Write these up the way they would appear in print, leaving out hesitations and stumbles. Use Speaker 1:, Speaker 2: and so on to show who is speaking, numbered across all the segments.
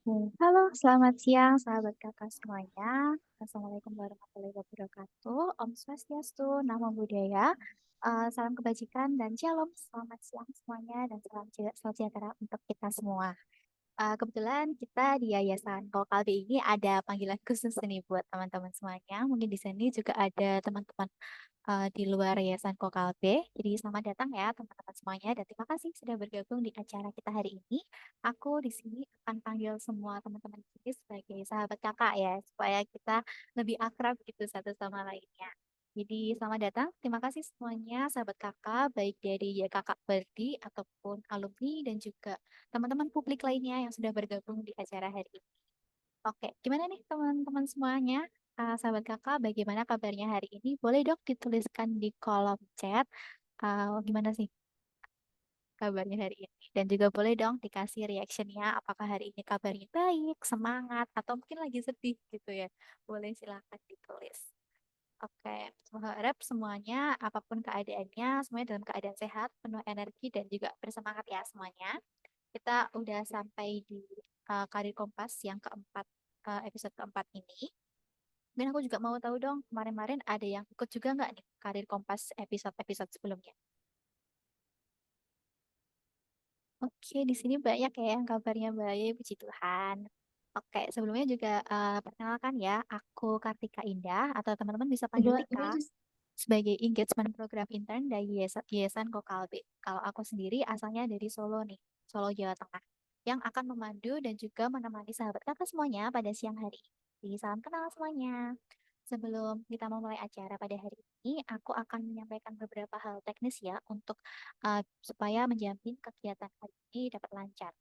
Speaker 1: Halo, selamat siang sahabat kakak semuanya. Assalamualaikum warahmatullahi wabarakatuh. Om Swastiastu, Namo Buddhaya. Salam kebajikan dan shalom. Selamat siang semuanya dan salam sejahtera untuk kita semua. Kebetulan kita di Yayasan Kokalbi ini ada panggilan khusus nih buat teman-teman semuanya. Mungkin di sini juga ada teman-teman di luar Yayasan Kokalbe. Jadi selamat datang ya teman-teman semuanya dan terima kasih sudah bergabung di acara kita hari ini. Aku di sini akan panggil semua teman-teman ini sebagai sahabat kakak ya, supaya kita lebih akrab gitu satu sama lainnya. Jadi selamat datang, terima kasih semuanya sahabat kakak, baik dari ya kakak Berdi ataupun alumni dan juga teman-teman publik lainnya yang sudah bergabung di acara hari ini. Oke, gimana nih teman-teman semuanya? Sahabat kakak, bagaimana kabarnya hari ini? Boleh dong dituliskan di kolom chat. Gimana sih kabarnya hari ini? Dan juga boleh dong dikasih reactionnya, apakah hari ini kabarnya baik, semangat, atau mungkin lagi sedih gitu ya. Boleh silahkan ditulis. Oke, harap semuanya, apapun keadaannya, semuanya dalam keadaan sehat, penuh energi, dan juga bersemangat ya semuanya. Kita udah sampai di Karir Kompas yang keempat, episode keempat ini. Dan aku juga mau tahu dong, kemarin-kemarin ada yang ikut juga nggak nih Karir Kompas episode-episode sebelumnya? Oke, di sini banyak ya yang kabarnya baik, puji Tuhan. Oke, sebelumnya juga perkenalkan ya, aku Kartika Indah, atau teman-teman bisa panggil Tika, sebagai Engagement Program Intern dari Yayasan Kokalbe. Kalau aku sendiri asalnya dari Solo nih, Solo, Jawa Tengah, yang akan memandu dan juga menemani sahabat kakak semuanya pada siang hari ini. Jadi salam kenal semuanya. Sebelum kita memulai acara pada hari ini, aku akan menyampaikan beberapa hal teknis ya untuk supaya menjamin kegiatan hari ini dapat lancar.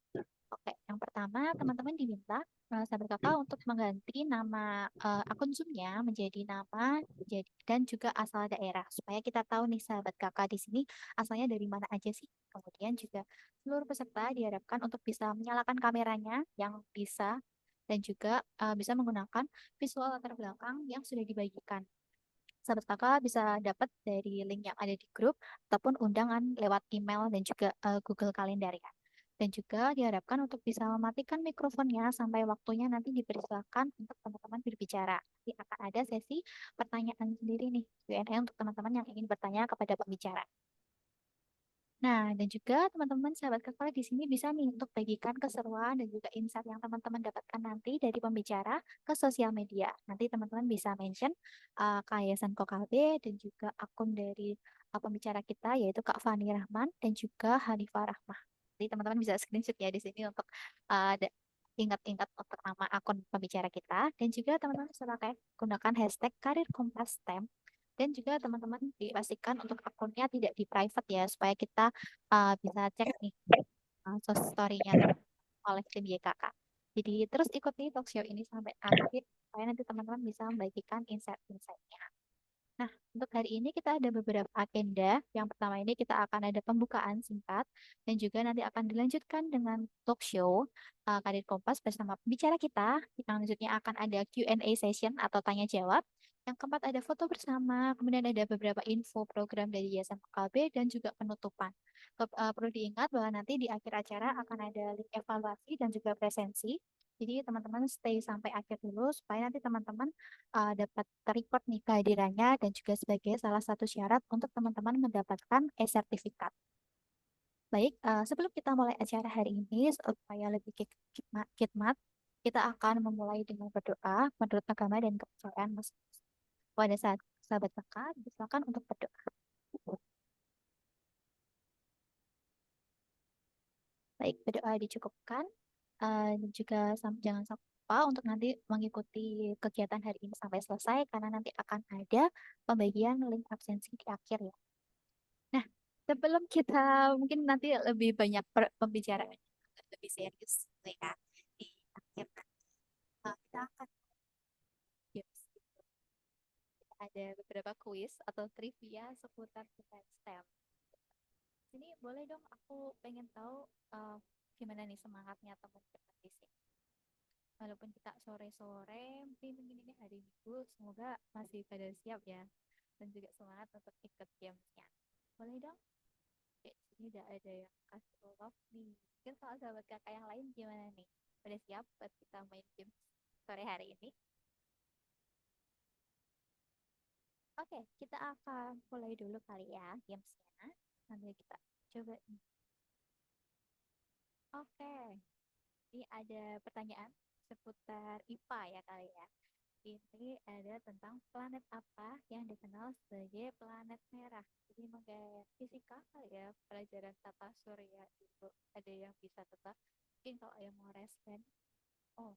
Speaker 1: Oke, yang pertama teman-teman diminta sahabat kakak untuk mengganti nama akun Zoom-nya menjadi nama jadi dan juga asal daerah supaya kita tahu nih sahabat kakak di sini asalnya dari mana aja sih. Kemudian juga seluruh peserta diharapkan untuk bisa menyalakan kameranya yang bisa dan juga bisa menggunakan visual latar belakang yang sudah dibagikan. Sahabat kakak bisa dapat dari link yang ada di grup ataupun undangan lewat email dan juga Google Calendar ya. Dan juga diharapkan untuk bisa mematikan mikrofonnya sampai waktunya nanti dipersilakan untuk teman-teman berbicara. Nanti akan ada sesi pertanyaan sendiri nih, Q&A untuk teman-teman yang ingin bertanya kepada pembicara. Nah, dan juga teman-teman sahabat kakak di sini bisa nih untuk bagikan keseruan dan juga insight yang teman-teman dapatkan nanti dari pembicara ke sosial media. Nanti teman-teman bisa mention ke Yayasan Kokalbe dan juga akun dari pembicara kita yaitu Kak Fani Rahman dan juga Hanifah Rahmah. Jadi teman-teman bisa screenshot ya di sini untuk ingat-ingat untuk nama akun pembicara kita dan juga teman-teman bisa pakai gunakan hashtag Karir Kompas STEM dan juga teman-teman dipastikan untuk akunnya tidak di private ya supaya kita bisa cek nih story-nya oleh tim YKK. Jadi terus ikuti talk show ini sampai akhir supaya nanti teman-teman bisa membagikan insight-insightnya. Nah, untuk hari ini kita ada beberapa agenda. Yang pertama ini kita akan ada pembukaan singkat dan juga nanti akan dilanjutkan dengan talk show Karir Kompas bersama pembicara kita. Yang selanjutnya akan ada Q&A session atau tanya jawab. Yang keempat ada foto bersama, kemudian ada beberapa info program dari Yayasan PKB dan juga penutupan. Perlu diingat bahwa nanti di akhir acara akan ada link evaluasi dan juga presensi. Jadi teman-teman stay sampai akhir dulu supaya nanti teman-teman dapat terrecord nih kehadirannya dan juga sebagai salah satu syarat untuk teman-teman mendapatkan e-sertifikat. Baik, sebelum kita mulai acara hari ini supaya lebih khidmat, kita akan memulai dengan berdoa menurut agama dan kepercayaan masing-masing. Pada saat sahabat kakak, silakan untuk berdoa. Baik, berdoa dicukupkan. Dan juga jangan sampai lupa untuk nanti mengikuti kegiatan hari ini sampai selesai karena nanti akan ada pembagian link absensi di akhir ya. Nah, sebelum kita mungkin nanti lebih banyak pembicaraan lebih serius gitu ya di akhir kita akan ada beberapa kuis atau trivia seputar dengan STEM. Ini boleh dong aku pengen tahu gimana nih semangatnya teman-teman di sini. Walaupun kita sore-sore, mungkin ini hari Minggu, semoga masih pada siap ya. Dan juga semangat untuk ikut gamesnya. Boleh dong? Oke, ini udah ada yang kasih love nih. Mungkin kalau sahabat kakak yang lain gimana nih? Udah siap buat kita main game sore hari ini? Oke, kita akan mulai dulu kali ya gamesnya. Sambil kita coba nih. Oke, ini ada pertanyaan seputar IPA ya kali ya. Ini ada tentang planet apa yang dikenal sebagai planet merah. Jadi mengenai fisika kali ya, pelajaran tata surya itu ada yang bisa tebak. Mungkin kalau yang mau respon, oh,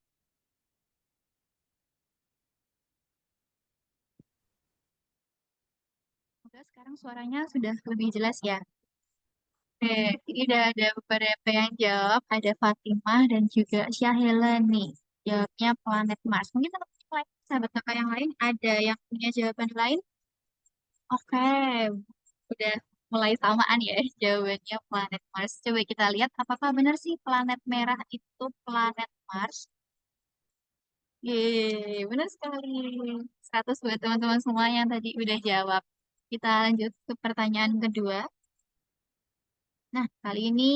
Speaker 2: Semoga sekarang suaranya sudah lebih jelas ya. Oke, ini udah ada beberapa yang jawab. Ada Fatimah dan juga Syahela nih. Jawabnya planet Mars. Mungkin teman-teman lain, sahabat kakak yang lain, ada yang punya jawaban lain? Oke, udah mulai samaan ya jawabannya planet Mars. Coba kita lihat apakah benar sih planet merah itu planet Mars? Yeay, benar sekali. 100 buat teman-teman semua yang tadi udah jawab. Kita lanjut ke pertanyaan kedua. Nah, kali ini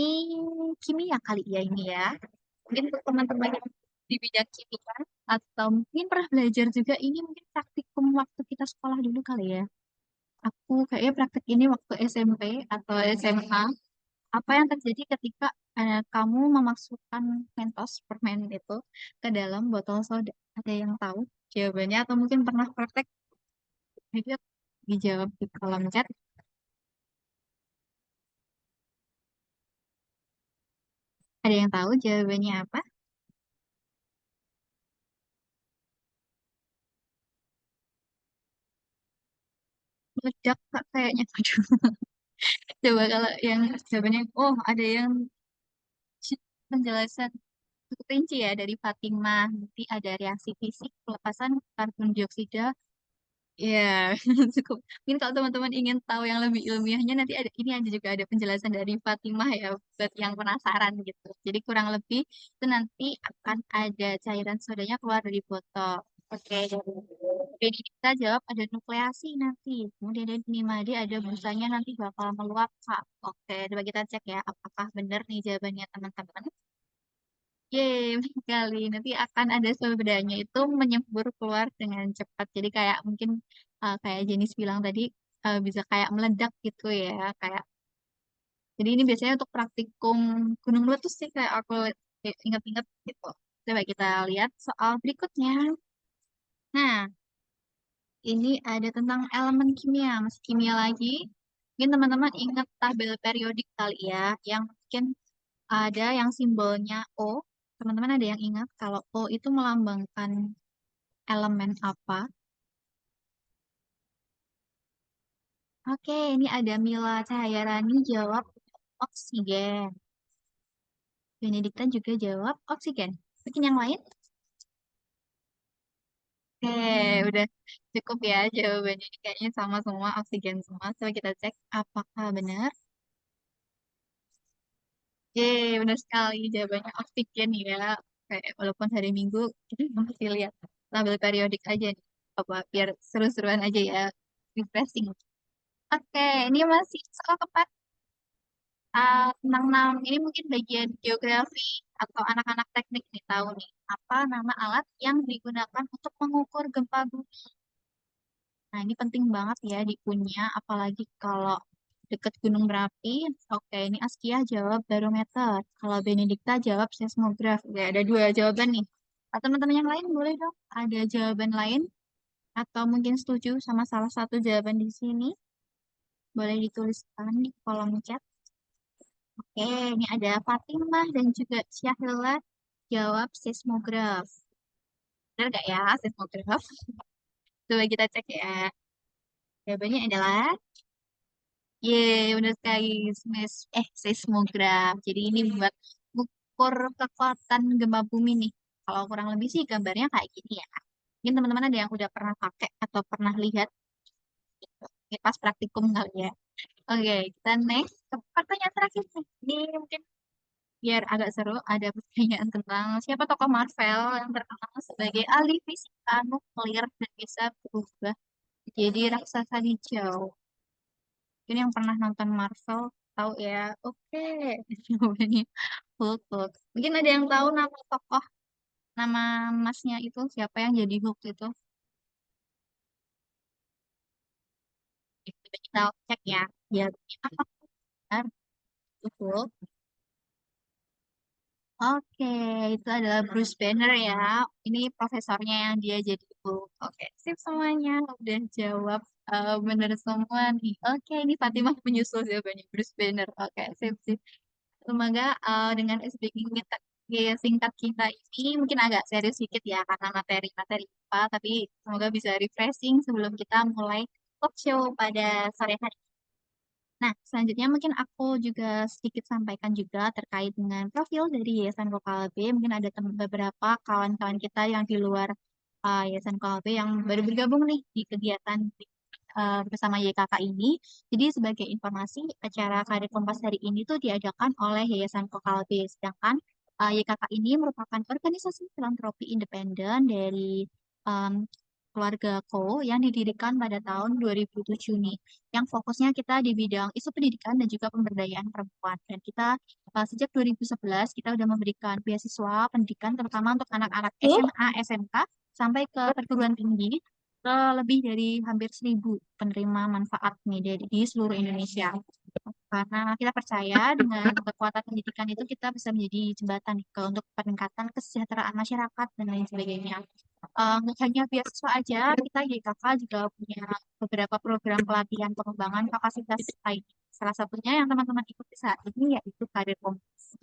Speaker 2: kimia kali ya ini ya. Mungkin untuk teman-teman yang di bidang kimia atau mungkin pernah belajar juga ini mungkin praktikum waktu kita sekolah dulu kali ya. Aku kayaknya praktik ini waktu SMP atau SMA. Apa yang terjadi ketika kamu memasukkan Mentos permen itu ke dalam botol soda? Ada yang tahu jawabannya atau mungkin pernah praktek? Bisa dijawab di kolom chat. Ada yang tahu jawabannya apa? Meledak Kak, kayaknya. Coba kalau yang jawabannya, oh ada yang penjelasan cukup rinci ya dari Fatimah. Nanti ada reaksi fisik, pelepasan karbon dioksida. Ya, cukup. Mungkin kalau teman-teman ingin tahu yang lebih ilmiahnya, nanti ada ini ada juga ada penjelasan dari Fatimah ya, buat yang penasaran gitu. Jadi kurang lebih itu nanti akan ada cairan sodanya keluar dari botol. Oke, jadi kita jawab ada nukleasi nanti. Kemudian ada nimadi, ada busanya nanti bakal meluap, Kak. Oke, coba kita cek ya, apakah benar nih jawabannya teman-teman. Yeay, benar sekali. Nanti akan ada bedanya itu menyembur keluar dengan cepat. Jadi kayak mungkin kayak Jenis bilang tadi bisa kayak meledak gitu ya. Kayak jadi ini biasanya untuk praktikum gunung meletus sih kayak aku ingat-ingat gitu. Coba kita lihat soal berikutnya. Nah, ini ada tentang elemen kimia, masih kimia lagi. Mungkin teman-teman ingat tabel periodik kali ya, yang mungkin ada yang simbolnya O. Teman-teman ada yang ingat kalau O itu melambangkan elemen apa? Oke, ini ada Mila Cahyarani jawab oksigen. Benedikta juga jawab oksigen. Mungkin yang lain? Oke, udah cukup ya jawabannya. Ini kayaknya sama semua oksigen semua. Coba kita cek apakah benar. Yeay, benar sekali jawabannya oksigen ya. Kayak walaupun hari Minggu kita masih lihat tabel periodik aja nih. Apa biar seru-seruan aja ya. Refreshing. Oke, ini masih soal keempat. Tentang ini mungkin bagian geografi atau anak-anak teknik nih tahu nih. Apa nama alat yang digunakan untuk mengukur gempa bumi? Nah, ini penting banget ya dipunya, apalagi kalau deket gunung berapi. Oke, ini Askia jawab barometer. Kalau Benedikta jawab seismograf. Ya, ada dua jawaban nih. Atau teman-teman yang lain boleh dong ada jawaban lain atau mungkin setuju sama salah satu jawaban di sini. Boleh dituliskan di kolom chat. Oke, ini ada Fatimah dan juga Syahila jawab seismograf. Benar gak ya seismograf? Coba kita cek ya. Jawabannya adalah benar sekali. Seismograf. Jadi ini buat ukur kekuatan gempa bumi nih. Kalau kurang lebih sih gambarnya kayak gini ya. Mungkin teman-teman ada yang udah pernah pakai atau pernah lihat gitu. Ini pas praktikum kali ya. Oke, kita next ke pertanyaan terakhir nih. Ini mungkin biar agak seru, ada pertanyaan tentang siapa tokoh Marvel yang terkenal sebagai ahli fisika nuklir dan bisa berubah jadi raksasa hijau. Ini yang pernah nonton Marvel tahu ya. Oke, jawabannya Hulk, Hulk. Mungkin ada yang tahu nama tokoh, nama masnya itu siapa yang jadi Hulk itu? Coba kita cek ya. Ya, apa benar itu Hulk? Oke, itu adalah Bruce Banner ya. Ini profesornya yang dia jadi Hulk. Oke, sip semuanya. Udah jawab benar semua nih. Oke, ini Fatimah menyusul jawabannya Bruce Banner. Oke, sip, sip. Semoga dengan speaking kita singkat kita ini mungkin agak serius sedikit ya karena materi-materi apa, tapi semoga bisa refreshing sebelum kita mulai talk show pada sore hari. Nah, selanjutnya mungkin aku juga sedikit sampaikan juga terkait dengan profil dari Yayasan Kokal B. Mungkin ada beberapa kawan-kawan kita yang di luar Yayasan Kokal B yang baru bergabung nih di kegiatan bersama YKK ini. Jadi sebagai informasi, acara Karir Kompas hari ini tuh diadakan oleh Yayasan Kokal B. Sedangkan YKK ini merupakan organisasi filantropi independen dari em, keluarga Ko yang didirikan pada tahun 2007 nih yang fokusnya kita di bidang isu pendidikan dan juga pemberdayaan perempuan. Dan kita sejak 2011 kita udah memberikan beasiswa pendidikan terutama untuk anak-anak SMA, SMK sampai ke perguruan tinggi ke lebih dari hampir 1.000 penerima manfaat nih di seluruh Indonesia. Karena kita percaya dengan kekuatan pendidikan itu kita bisa menjadi jembatan nih, untuk peningkatan kesejahteraan masyarakat dan lain sebagainya. Nggak hanya beasiswa aja, kita YKK juga punya beberapa program pelatihan pengembangan kapasitas lain. Salah satunya yang teman-teman ikuti saat ini yaitu Karir Kompas.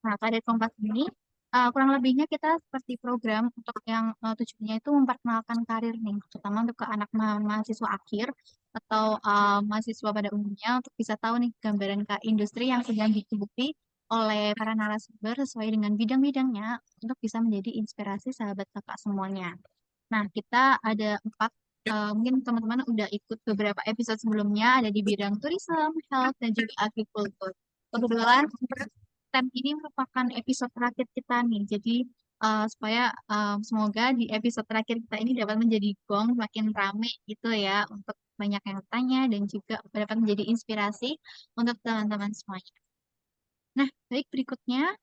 Speaker 2: Nah, Karir Kompas ini kurang lebihnya kita seperti program untuk yang tujuannya itu memperkenalkan karir nih, terutama untuk ke anak mahasiswa akhir atau mahasiswa pada umumnya untuk bisa tahu nih gambaran ke industri yang sedang digeluti oleh para narasumber sesuai dengan bidang-bidangnya untuk bisa menjadi inspirasi sahabat kakak semuanya. Nah, kita ada 4, mungkin teman-teman udah ikut beberapa episode sebelumnya, ada di bidang tourism, health, dan juga agriculture. Kebetulan tem ini merupakan episode terakhir kita nih, jadi supaya semoga di episode terakhir kita ini dapat menjadi gong makin rame gitu ya, untuk banyak yang tanya dan juga dapat menjadi inspirasi untuk teman-teman semuanya. Nah, baik berikutnya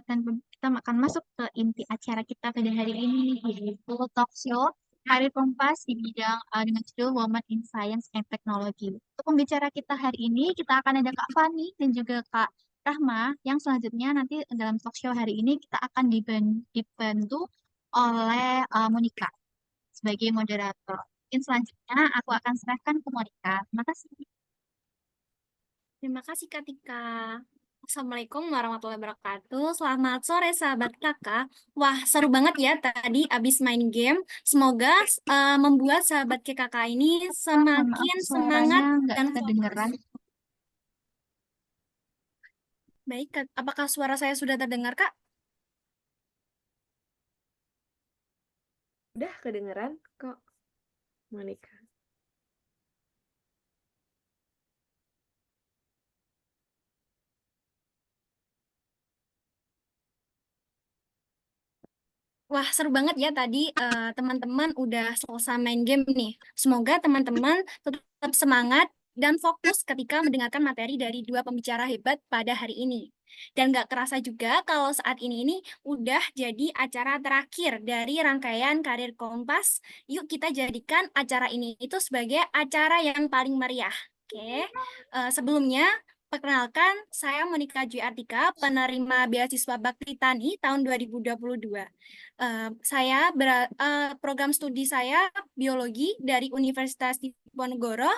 Speaker 2: dan kita akan masuk ke inti acara kita pada hari ini yaitu talk show Karir Kompas di bidang dengan judul Women in Science and Technology. Untuk pembicara kita hari ini kita akan ada Kak Fani dan juga Kak Rahma yang selanjutnya nanti dalam talk show hari ini kita akan dibantu oleh Monica sebagai moderator. Mungkin selanjutnya aku akan serahkan ke Monica. Terima kasih.
Speaker 3: Terima kasih Kak Tika. Assalamualaikum warahmatullahi wabarakatuh. Selamat sore sahabat kakak. Wah, seru banget ya tadi abis main game. Semoga membuat sahabat kakak ini
Speaker 2: Mohon maaf
Speaker 3: semakin
Speaker 2: suaranya
Speaker 3: semangat
Speaker 2: nggak
Speaker 3: dan
Speaker 2: kedengeran.
Speaker 3: fokus. Baik, Kak. Apakah suara saya sudah terdengar, Kak?
Speaker 4: Udah kedengeran kok, Monica.
Speaker 3: Wah, seru banget ya tadi teman-teman udah selesai main game nih. Semoga teman-teman tetap semangat dan fokus ketika mendengarkan materi dari dua pembicara hebat pada hari ini. Dan gak kerasa juga kalau saat ini udah jadi acara terakhir dari rangkaian Karir Kompas. Yuk kita jadikan acara ini itu sebagai acara yang paling meriah. Oke, sebelumnya perkenalkan saya Monica Dwi Artika, penerima beasiswa Bakti Tani tahun 2022. Program studi saya biologi dari Universitas Diponegoro.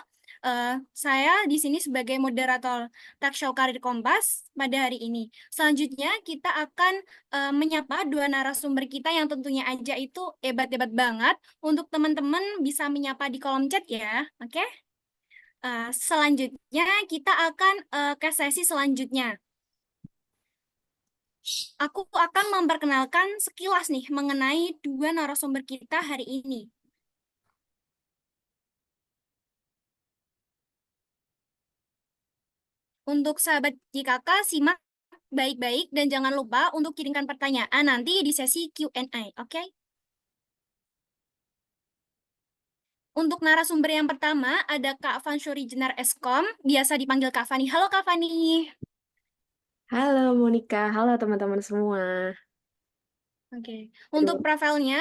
Speaker 3: Saya di sini sebagai moderator talk show Karir Kompas pada hari ini. Selanjutnya kita akan menyapa dua narasumber kita yang tentunya aja itu hebat-hebat banget. Untuk teman-teman bisa menyapa di kolom chat ya, oke? Selanjutnya kita akan ke sesi selanjutnya. Aku akan memperkenalkan sekilas nih mengenai dua narasumber kita hari ini. Untuk sahabat JKK, simak baik-baik dan jangan lupa untuk kirimkan pertanyaan nanti di sesi Q&A, oke? Untuk narasumber yang pertama ada Kak Vansyuri Jenar Eskom, biasa dipanggil Kak Fani. Halo Kak Fani.
Speaker 4: Halo Monica, halo teman-teman semua.
Speaker 3: Oke. Untuk
Speaker 4: Aduh,
Speaker 3: profilnya,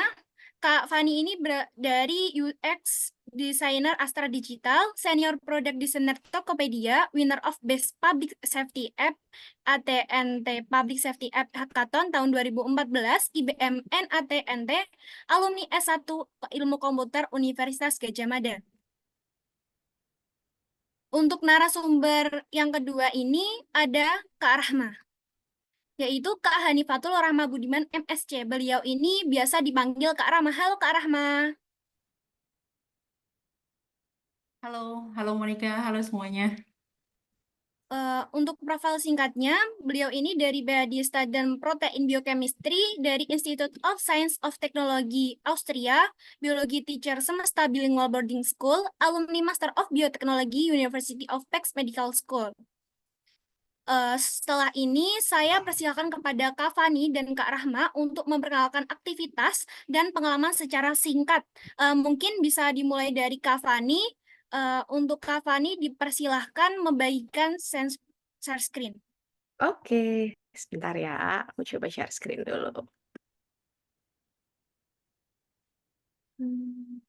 Speaker 3: Kak Fani ini dari UX Designer Astra Digital, Senior Product Designer Tokopedia, winner of Best Public Safety App ATNT Public Safety App Hackathon tahun 2014, IBM NATNT, alumni S1 Ilmu Komputer Universitas Gadjah Mada. Untuk narasumber yang kedua ini ada Kak Rahma, yaitu Kak Hanifatul Rahma Budiman MSc. Beliau ini biasa dipanggil Kak Rahma. Halo Kak Rahma.
Speaker 5: Halo, halo Monica, halo semuanya.
Speaker 3: Untuk profil singkatnya, beliau ini dari Biodista dan Protein Biochemistry dari Institute of Science of Technology Austria, Biologi Teacher Semesta Bilingual Boarding School, alumni Master of Biotechnology University of Pax Medical School. Setelah ini, saya persilakan kepada Kak Fani dan Kak Rahma untuk memperkenalkan aktivitas dan pengalaman secara singkat. Mungkin bisa dimulai dari Kak Fani. Untuk Kak Fani, dipersilahkan membagikan share screen.
Speaker 4: Oke, sebentar ya, aku coba share screen dulu. Hmm,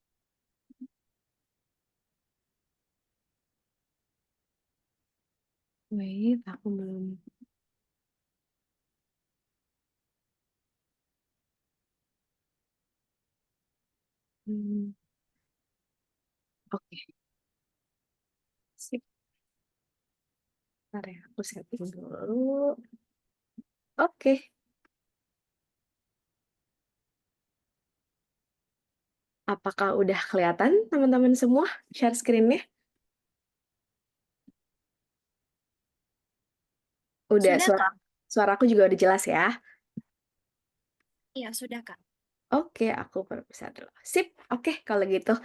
Speaker 4: Wait, aku belum. Hmm, Oke, sip. Bentar ya, aku setting dulu. Oke, apakah udah kelihatan teman-teman semua share screen-nya? Udah,
Speaker 3: Sudah, Kak?
Speaker 4: suaraku juga udah jelas ya?
Speaker 3: Iya, sudah, Kak.
Speaker 4: Oke, aku perbesar dulu. Sip, oke kalau gitu.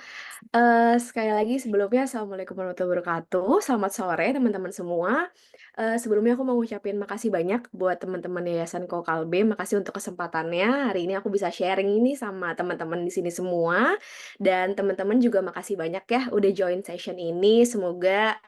Speaker 4: Sekali lagi sebelumnya Assalamualaikum warahmatullahi wabarakatuh. Selamat sore teman-teman semua. Sebelumnya aku mau ngucapin makasih banyak buat teman-teman Yayasan Kokalbe. Makasih untuk kesempatannya. Hari ini aku bisa sharing ini sama teman-teman di sini semua. Dan teman-teman juga makasih banyak ya udah join session ini. Semoga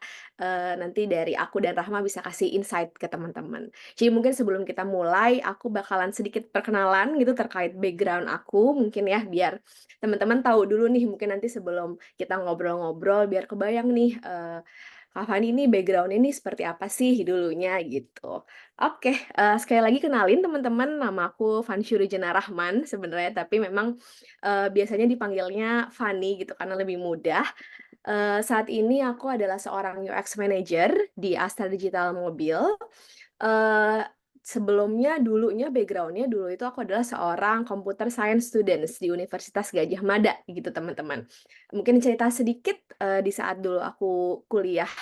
Speaker 4: nanti dari aku dan Rahma bisa kasih insight ke teman-teman. Jadi mungkin sebelum kita mulai, aku bakalan sedikit perkenalan gitu terkait background aku mungkin ya, biar teman-teman tahu dulu nih mungkin nanti sebelum kita ngobrol-ngobrol biar kebayang nih Kak Fani ini background ini seperti apa sih dulunya gitu. Oke, sekali lagi kenalin teman-teman, nama aku Fansyuri Jena Rahman sebenarnya, tapi memang biasanya dipanggilnya Fani gitu karena lebih mudah. Saat ini aku adalah seorang UX Manager di Astra Digital Mobil. Eh, Sebelumnya, dulunya background-nya dulu itu aku adalah seorang computer science students di Universitas Gadjah Mada gitu teman-teman. Mungkin cerita sedikit di saat dulu aku kuliah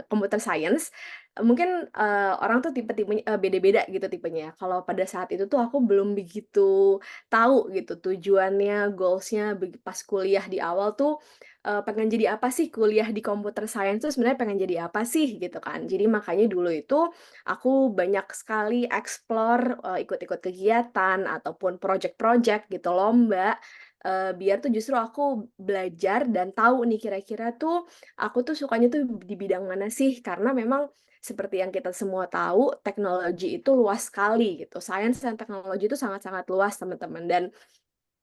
Speaker 4: computer science. Mungkin orang tuh tipe-tipenya beda-beda gitu tipenya. Kalau pada saat itu tuh aku belum begitu tahu gitu tujuannya, goals-nya pas kuliah di awal tuh pengen jadi apa sih kuliah di computer science tuh sebenarnya pengen jadi apa sih gitu kan. Jadi makanya dulu itu aku banyak sekali explore, ikut-ikut kegiatan ataupun project-project gitu, lomba, biar tuh justru aku belajar dan tahu nih kira-kira tuh aku tuh sukanya tuh di bidang mana sih. Karena memang seperti yang kita semua tahu, teknologi itu luas sekali gitu. Sains dan teknologi itu sangat-sangat luas teman-teman, dan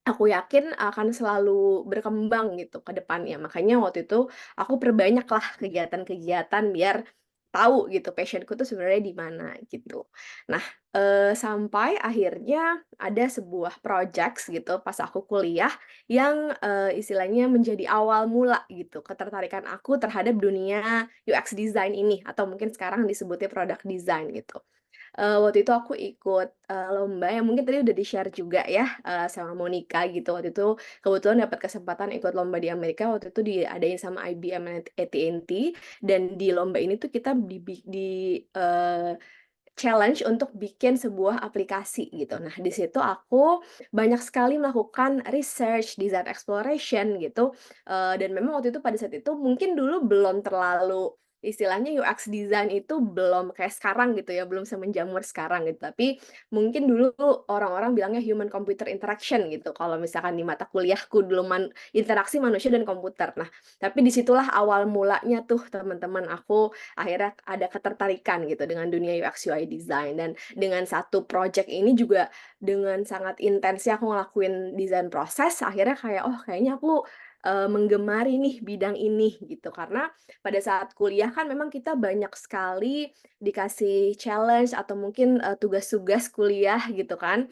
Speaker 4: aku yakin akan selalu berkembang gitu ke depannya. Makanya waktu itu aku perbanyaklah kegiatan-kegiatan biar tahu gitu passion-ku tuh sebenarnya di mana gitu. Nah, sampai akhirnya ada sebuah projects gitu pas aku kuliah yang, istilahnya menjadi awal mula gitu ketertarikan aku terhadap dunia UX design ini atau mungkin sekarang disebutnya product design gitu. Waktu itu aku ikut, lomba yang mungkin tadi udah di-share juga ya, sama Monica gitu. Waktu itu kebetulan dapat kesempatan ikut lomba di Amerika, waktu itu diadain sama IBM dan AT&T, dan di lomba ini tuh kita challenge untuk bikin sebuah aplikasi gitu. Nah, di situ aku banyak sekali melakukan research, design exploration gitu, dan memang waktu itu pada saat itu mungkin dulu belum terlalu istilahnya UX design itu belum kayak sekarang gitu ya, belum semenjamur sekarang gitu. Tapi mungkin dulu orang-orang bilangnya human computer interaction gitu. Kalau misalkan di mata kuliahku dulu interaksi manusia dan komputer. Nah, tapi disitulah awal mulanya tuh teman-teman aku akhirnya ada ketertarikan gitu dengan dunia UX UI design, dan dengan satu project ini juga dengan sangat intensnya aku ngelakuin desain proses, akhirnya kayak oh kayaknya aku menggemari nih bidang ini gitu. Karena pada saat kuliah kan memang kita banyak sekali dikasih challenge atau mungkin, tugas-tugas kuliah gitu kan,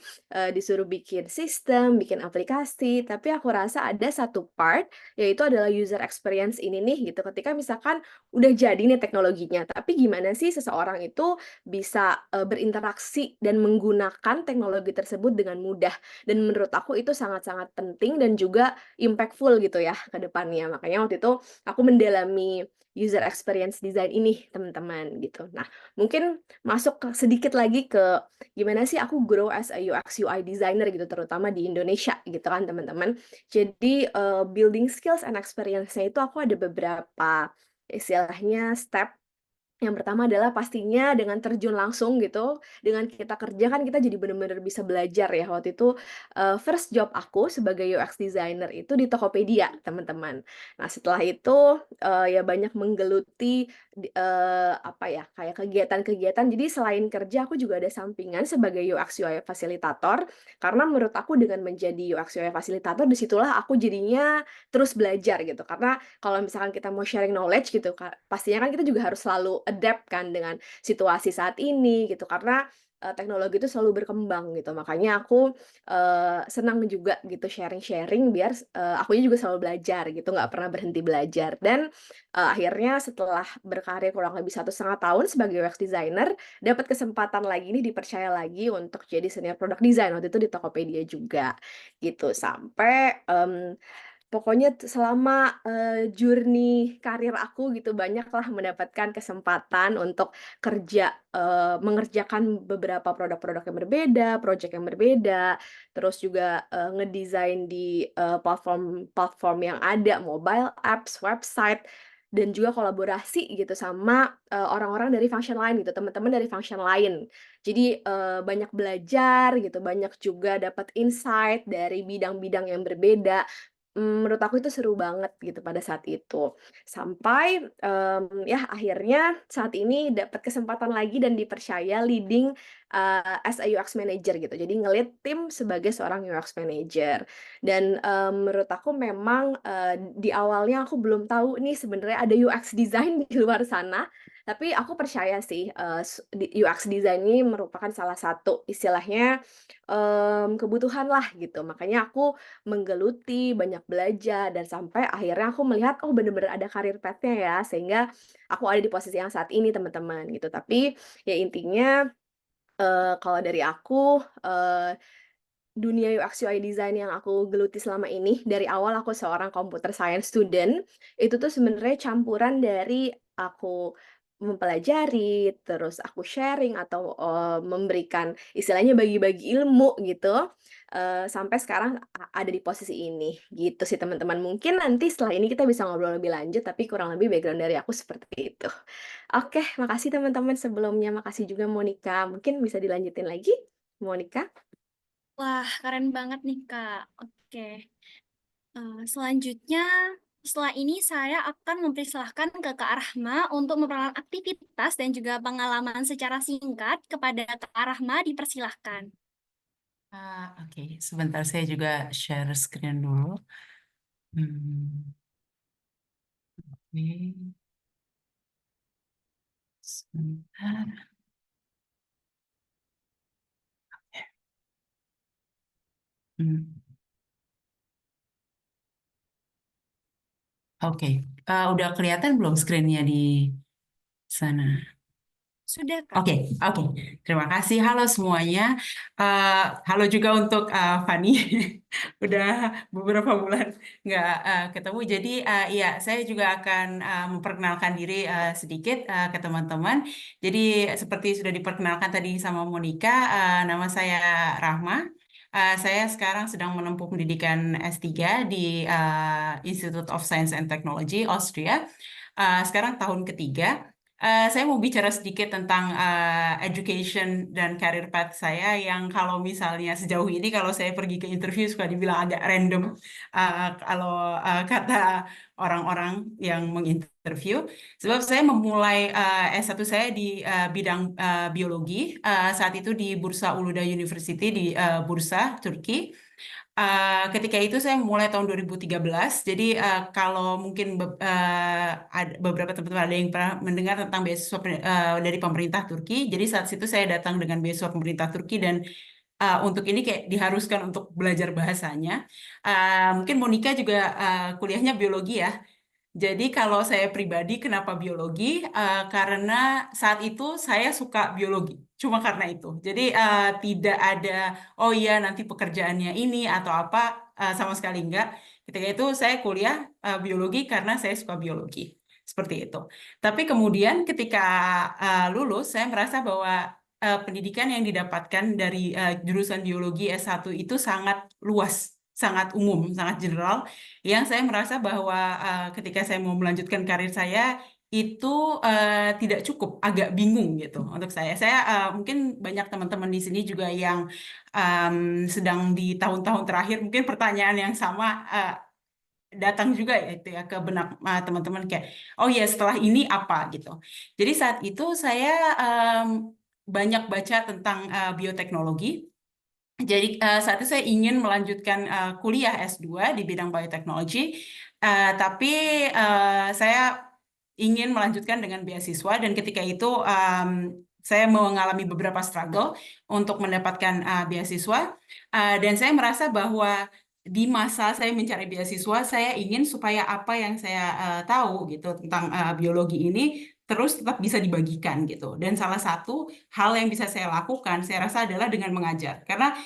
Speaker 4: disuruh bikin sistem, bikin aplikasi, tapi aku rasa ada satu part, yaitu adalah user experience ini nih gitu. Ketika misalkan udah jadi nih teknologinya, tapi gimana sih seseorang itu bisa, berinteraksi dan menggunakan teknologi tersebut dengan mudah. Dan menurut aku itu sangat-sangat penting dan juga impactful gitu ya ke depannya. Makanya waktu itu aku mendalami user experience design ini, teman-teman, gitu. Nah, mungkin masuk sedikit lagi ke gimana sih aku grow as a UX UI designer gitu, terutama di Indonesia gitu kan, teman-teman. Jadi, building skills and experience-nya itu aku ada beberapa istilahnya step. Yang pertama adalah pastinya dengan terjun langsung gitu, dengan kita kerja kan kita jadi bener-bener bisa belajar ya. Waktu itu, first job aku sebagai UX designer itu di Tokopedia, teman-teman. Nah, setelah itu, ya banyak menggeluti apa ya, kayak kegiatan-kegiatan. Jadi selain kerja aku juga ada sampingan sebagai UX UI fasilitator, karena menurut aku dengan menjadi UX UI fasilitator disitulah aku jadinya terus belajar gitu. Karena kalau misalkan kita mau sharing knowledge gitu, pastinya kan kita juga harus selalu adapt kan dengan situasi saat ini gitu, karena, teknologi itu selalu berkembang gitu. Makanya aku, senang juga gitu sharing-sharing biar, akunya juga selalu belajar gitu, nggak pernah berhenti belajar. Dan, akhirnya setelah berkarir kurang lebih 1,5 tahun sebagai UX designer, dapat kesempatan lagi nih dipercaya lagi untuk jadi senior product design, waktu itu di Tokopedia juga, gitu. Sampai, pokoknya selama, journey karir aku gitu banyaklah mendapatkan kesempatan untuk kerja, mengerjakan beberapa produk-produk yang berbeda, project yang berbeda, terus juga, ngedesain di, platform-platform yang ada, mobile apps, website, dan juga kolaborasi gitu sama, orang-orang dari function lain gitu, teman-teman dari function lain. Jadi, banyak belajar gitu, banyak juga dapat insight dari bidang-bidang yang berbeda. Menurut aku itu seru banget gitu pada saat itu. Sampai, ya akhirnya saat ini dapat kesempatan lagi dan dipercaya leading, as a UX manager gitu. Jadi nge-lead tim sebagai seorang UX manager. Dan, menurut aku memang, di awalnya aku belum tahu nih sebenarnya ada UX design di luar sana, tapi aku percaya sih, UX design ini merupakan salah satu istilahnya, kebutuhan lah gitu. Makanya aku menggeluti, banyak belajar, dan sampai akhirnya aku melihat, oh bener-bener ada karir path-nya ya, sehingga aku ada di posisi yang saat ini teman-teman gitu. Tapi ya intinya, kalau dari aku, dunia UX UI design yang aku geluti selama ini, dari awal aku seorang computer science student, itu tuh sebenarnya campuran dari aku mempelajari, terus aku sharing atau, memberikan istilahnya bagi-bagi ilmu gitu, sampai sekarang ada di posisi ini, gitu sih teman-teman. Mungkin nanti setelah ini kita bisa ngobrol lebih lanjut, tapi kurang lebih background dari aku seperti itu. Oke, makasih teman-teman sebelumnya, makasih juga Monica. Mungkin bisa dilanjutin lagi, Monica?
Speaker 3: Wah, keren banget nih, Kak. Oke. Selanjutnya, setelah ini saya akan mempersilahkan ke Kak Rahma untuk memperkenalkan aktivitas dan juga pengalaman secara singkat kepada Kak Rahma, dipersilahkan.
Speaker 5: Oke, sebentar saya juga share screen dulu. Oke, sebentar. Hmm. Oke, udah kelihatan belum screen-nya di sana?
Speaker 3: Sudah, Kak.
Speaker 5: Oke, terima kasih. Halo semuanya. Halo juga untuk Fani. Udah beberapa bulan nggak ketemu. Jadi ya saya juga akan memperkenalkan diri sedikit ke teman-teman. Jadi seperti sudah diperkenalkan tadi sama Monica, nama saya Rahma. Saya sekarang sedang menempuh pendidikan S3 di Institute of Science and Technology, Austria. sekarang tahun ketiga. Saya mau bicara sedikit tentang education dan career path saya yang kalau misalnya sejauh ini kalau saya pergi ke interview suka dibilang agak random kalau kata orang-orang yang menginterview. Sebab saya memulai S1 saya di bidang biologi saat itu di Bursa Uludağ University di Bursa, Turki. Ketika itu saya mulai tahun 2013. Jadi kalau mungkin beberapa teman-teman ada yang pernah mendengar tentang beasiswa dari pemerintah Turki. Jadi saat itu saya datang dengan beasiswa pemerintah Turki dan untuk ini kayak diharuskan untuk belajar bahasanya. Mungkin Monica juga kuliahnya biologi ya. Jadi kalau saya pribadi kenapa biologi? Karena saat itu saya suka biologi. Cuma karena itu. Jadi tidak ada, oh iya nanti pekerjaannya ini atau apa, sama sekali enggak. Ketika itu saya kuliah biologi karena saya suka biologi. Seperti itu. Tapi kemudian ketika lulus, saya merasa bahwa pendidikan yang didapatkan dari jurusan biologi S1 itu sangat luas, sangat umum, sangat general yang saya merasa bahwa ketika saya mau melanjutkan karir saya itu tidak cukup, agak bingung gitu untuk saya. Saya mungkin banyak teman-teman di sini juga yang sedang di tahun-tahun terakhir mungkin pertanyaan yang sama datang juga ya itu ya ke benak teman-teman kayak oh ya setelah ini apa gitu. Jadi saat itu saya banyak baca tentang bioteknologi. Jadi saat itu saya ingin melanjutkan kuliah S2 di bidang bioteknologi, tapi saya ingin melanjutkan dengan beasiswa dan ketika itu saya mengalami beberapa struggle untuk mendapatkan beasiswa dan saya merasa bahwa di masa saya mencari beasiswa saya ingin supaya apa yang saya tahu gitu tentang biologi ini terus tetap bisa dibagikan gitu dan salah satu hal yang bisa saya lakukan saya rasa adalah dengan mengajar karena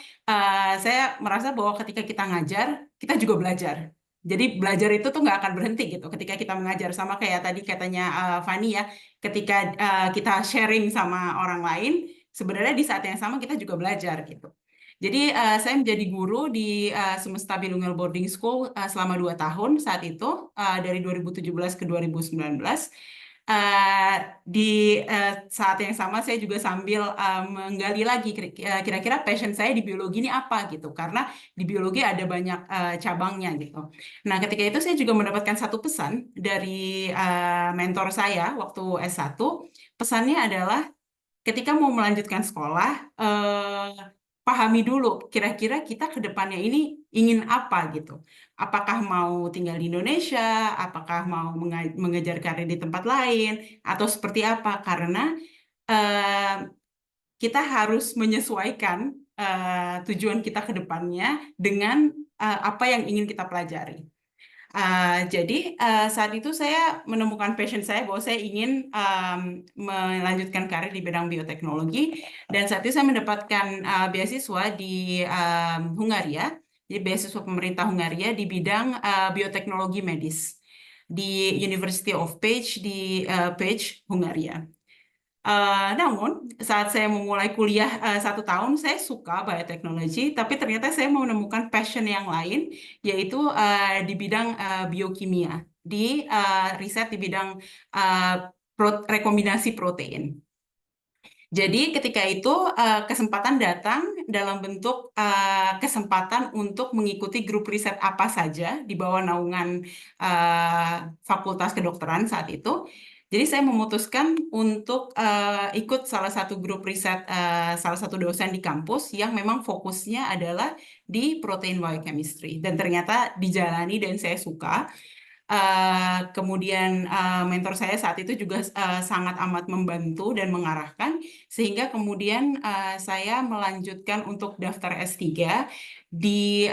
Speaker 5: saya merasa bahwa ketika kita ngajar, kita juga belajar. Jadi belajar itu tuh nggak akan berhenti gitu. Ketika kita mengajar sama kayak tadi katanya Fani ya, ketika kita sharing sama orang lain, sebenarnya di saat yang sama kita juga belajar gitu. Jadi saya menjadi guru di Semesta Bilingual Boarding School selama 2 tahun saat itu dari 2017 ke 2019. Di saat yang sama saya juga sambil menggali lagi kira-kira passion saya di biologi ini apa gitu karena di biologi ada banyak cabangnya gitu. Nah ketika itu saya juga mendapatkan satu pesan dari mentor saya waktu S1. Pesannya adalah ketika mau melanjutkan sekolah pahami dulu kira-kira kita ke depannya ini ingin apa gitu. Apakah mau tinggal di Indonesia, apakah mau mengejar karir di tempat lain, atau seperti apa? Karena kita harus menyesuaikan tujuan kita ke depannya dengan apa yang ingin kita pelajari. Jadi saat itu saya menemukan passion saya bahwa saya ingin melanjutkan karir di bidang bioteknologi dan saat itu saya mendapatkan beasiswa di Hungaria, jadi beasiswa pemerintah Hungaria di bidang bioteknologi medis di University of Pécs di Pécs, Hungaria. Namun saat saya memulai kuliah 1 tahun saya suka bioteknologi tapi ternyata saya menemukan passion yang lain yaitu di bidang biokimia di riset di bidang rekombinasi protein. Jadi ketika itu kesempatan datang dalam bentuk kesempatan untuk mengikuti grup riset apa saja di bawah naungan Fakultas Kedokteran saat itu. Jadi saya memutuskan untuk ikut salah satu grup riset salah satu dosen di kampus yang memang fokusnya adalah di protein biochemistry dan ternyata dijalani dan saya suka. Kemudian mentor saya saat itu juga sangat amat membantu dan mengarahkan sehingga kemudian saya melanjutkan untuk daftar S3 di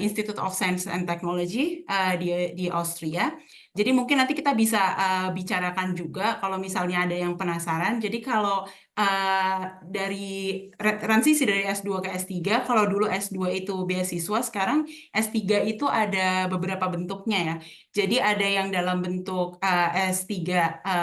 Speaker 5: Institute of Science and Technology di Austria. Jadi mungkin nanti kita bisa bicarakan juga kalau misalnya ada yang penasaran. Jadi kalau dari transisi dari S2 ke S3, kalau dulu S2 itu beasiswa, sekarang S3 itu ada beberapa bentuknya ya. Jadi ada yang dalam bentuk S3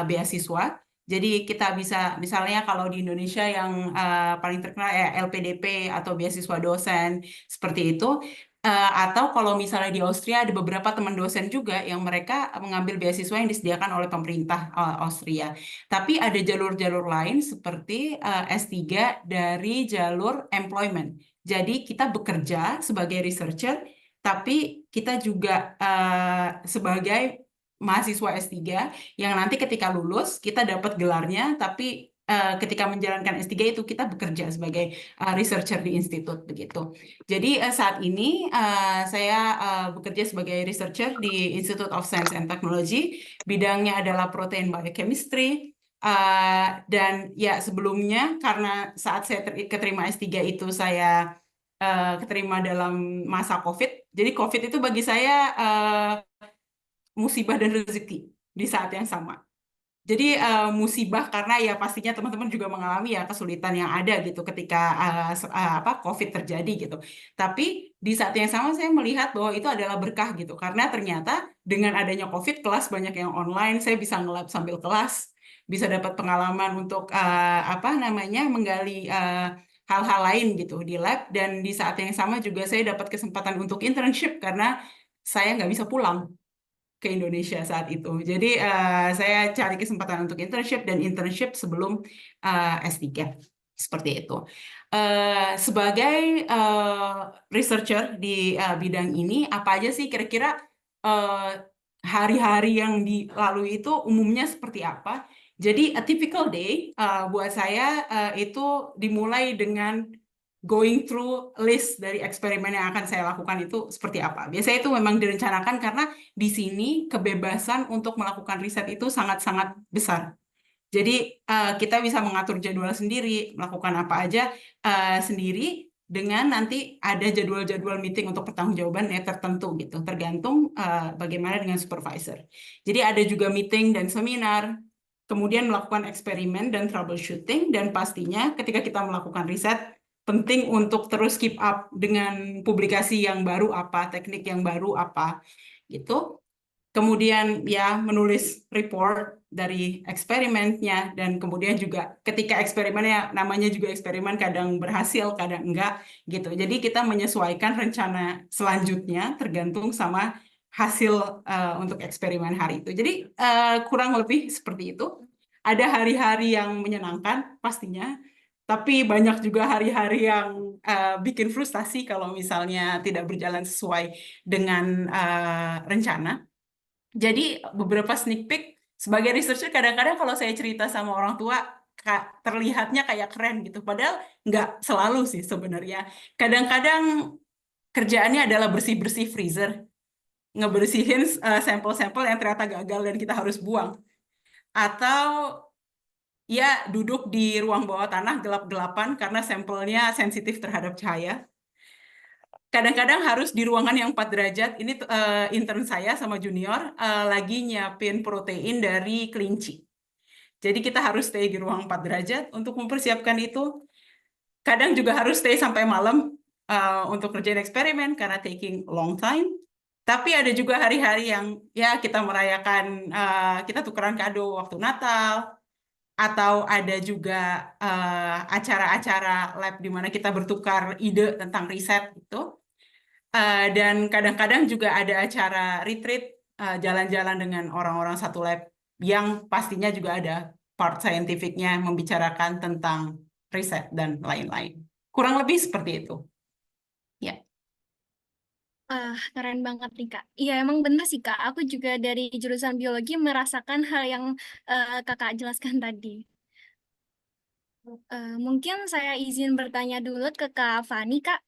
Speaker 5: beasiswa, Jadi kita bisa, misalnya kalau di Indonesia yang paling terkenal ya LPDP atau beasiswa dosen, seperti itu. Atau kalau misalnya di Austria ada beberapa teman dosen juga yang mereka mengambil beasiswa yang disediakan oleh pemerintah Austria. Tapi ada jalur-jalur lain seperti S3 dari jalur employment. Jadi kita bekerja sebagai researcher, tapi kita juga sebagai mahasiswa S3 yang nanti ketika lulus kita dapat gelarnya, tapi ketika menjalankan S3 itu kita bekerja sebagai researcher di institut begitu. Jadi saat ini saya bekerja sebagai researcher di Institute of Science and Technology, bidangnya adalah protein biochemistry. Dan ya sebelumnya karena saat saya keterima S3 itu saya keterima dalam masa COVID. Jadi COVID itu bagi saya musibah dan rezeki di saat yang sama. Jadi musibah karena ya pastinya teman-teman juga mengalami ya kesulitan yang ada gitu ketika COVID terjadi gitu. Tapi di saat yang sama saya melihat bahwa itu adalah berkah gitu karena ternyata dengan adanya COVID kelas banyak yang online, saya bisa nge-lab sambil kelas, bisa dapat pengalaman untuk menggali hal-hal lain gitu di lab, dan di saat yang sama juga saya dapat kesempatan untuk internship karena saya nggak bisa pulang ke Indonesia saat itu. Jadi saya cari kesempatan untuk internship dan internship sebelum S3. Seperti itu. Sebagai researcher di bidang ini, apa aja sih kira-kira hari-hari yang dilalui itu umumnya seperti apa? Jadi a typical day buat saya itu dimulai dengan going through list dari eksperimen yang akan saya lakukan itu seperti apa. Biasanya itu memang direncanakan karena di sini kebebasan untuk melakukan riset itu sangat-sangat besar. Jadi kita bisa mengatur jadwal sendiri, melakukan apa aja sendiri, dengan nanti ada jadwal-jadwal meeting untuk pertanggungjawaban tertentu gitu, tergantung bagaimana dengan supervisor. Jadi ada juga meeting dan seminar, kemudian melakukan eksperimen dan troubleshooting, dan pastinya ketika kita melakukan riset, penting untuk terus keep up dengan publikasi yang baru apa, teknik yang baru apa, gitu. Kemudian ya menulis report dari eksperimennya, dan kemudian juga ketika eksperimennya, namanya juga eksperimen, kadang berhasil, kadang enggak, gitu. Jadi kita menyesuaikan rencana selanjutnya tergantung sama hasil untuk eksperimen hari itu. Jadi kurang lebih seperti itu. Ada hari-hari yang menyenangkan pastinya, tapi banyak juga hari-hari yang bikin frustasi kalau misalnya tidak berjalan sesuai dengan rencana. Jadi beberapa sneak peek sebagai researcher, kadang-kadang kalau saya cerita sama orang tua terlihatnya kayak keren gitu, padahal nggak selalu sih sebenarnya. Kadang-kadang kerjaannya adalah bersih-bersih freezer, ngebersihin sampel-sampel yang ternyata gagal dan kita harus buang. Atau ya duduk di ruang bawah tanah gelap-gelapan karena sampelnya sensitif terhadap cahaya. Kadang-kadang harus di ruangan yang 4 derajat. Ini intern saya sama junior lagi nyiapin protein dari kelinci. Jadi kita harus stay di ruang 4 derajat untuk mempersiapkan itu. Kadang juga harus stay sampai malam untuk kerjain eksperimen karena taking long time. Tapi ada juga hari-hari yang ya kita merayakan, kita tukeran kado waktu Natal, atau ada juga acara-acara lab di mana kita bertukar ide tentang riset gitu. Dan kadang-kadang juga ada acara retreat, jalan-jalan dengan orang-orang satu lab yang pastinya juga ada part scientificnya, membicarakan tentang riset dan lain-lain. Kurang lebih seperti itu. Ya.
Speaker 3: Keren banget nih Kak. Iya emang bener sih Kak. Aku juga dari jurusan biologi merasakan hal yang Kakak jelaskan tadi. Mungkin saya izin bertanya dulu ke Kak Fani Kak.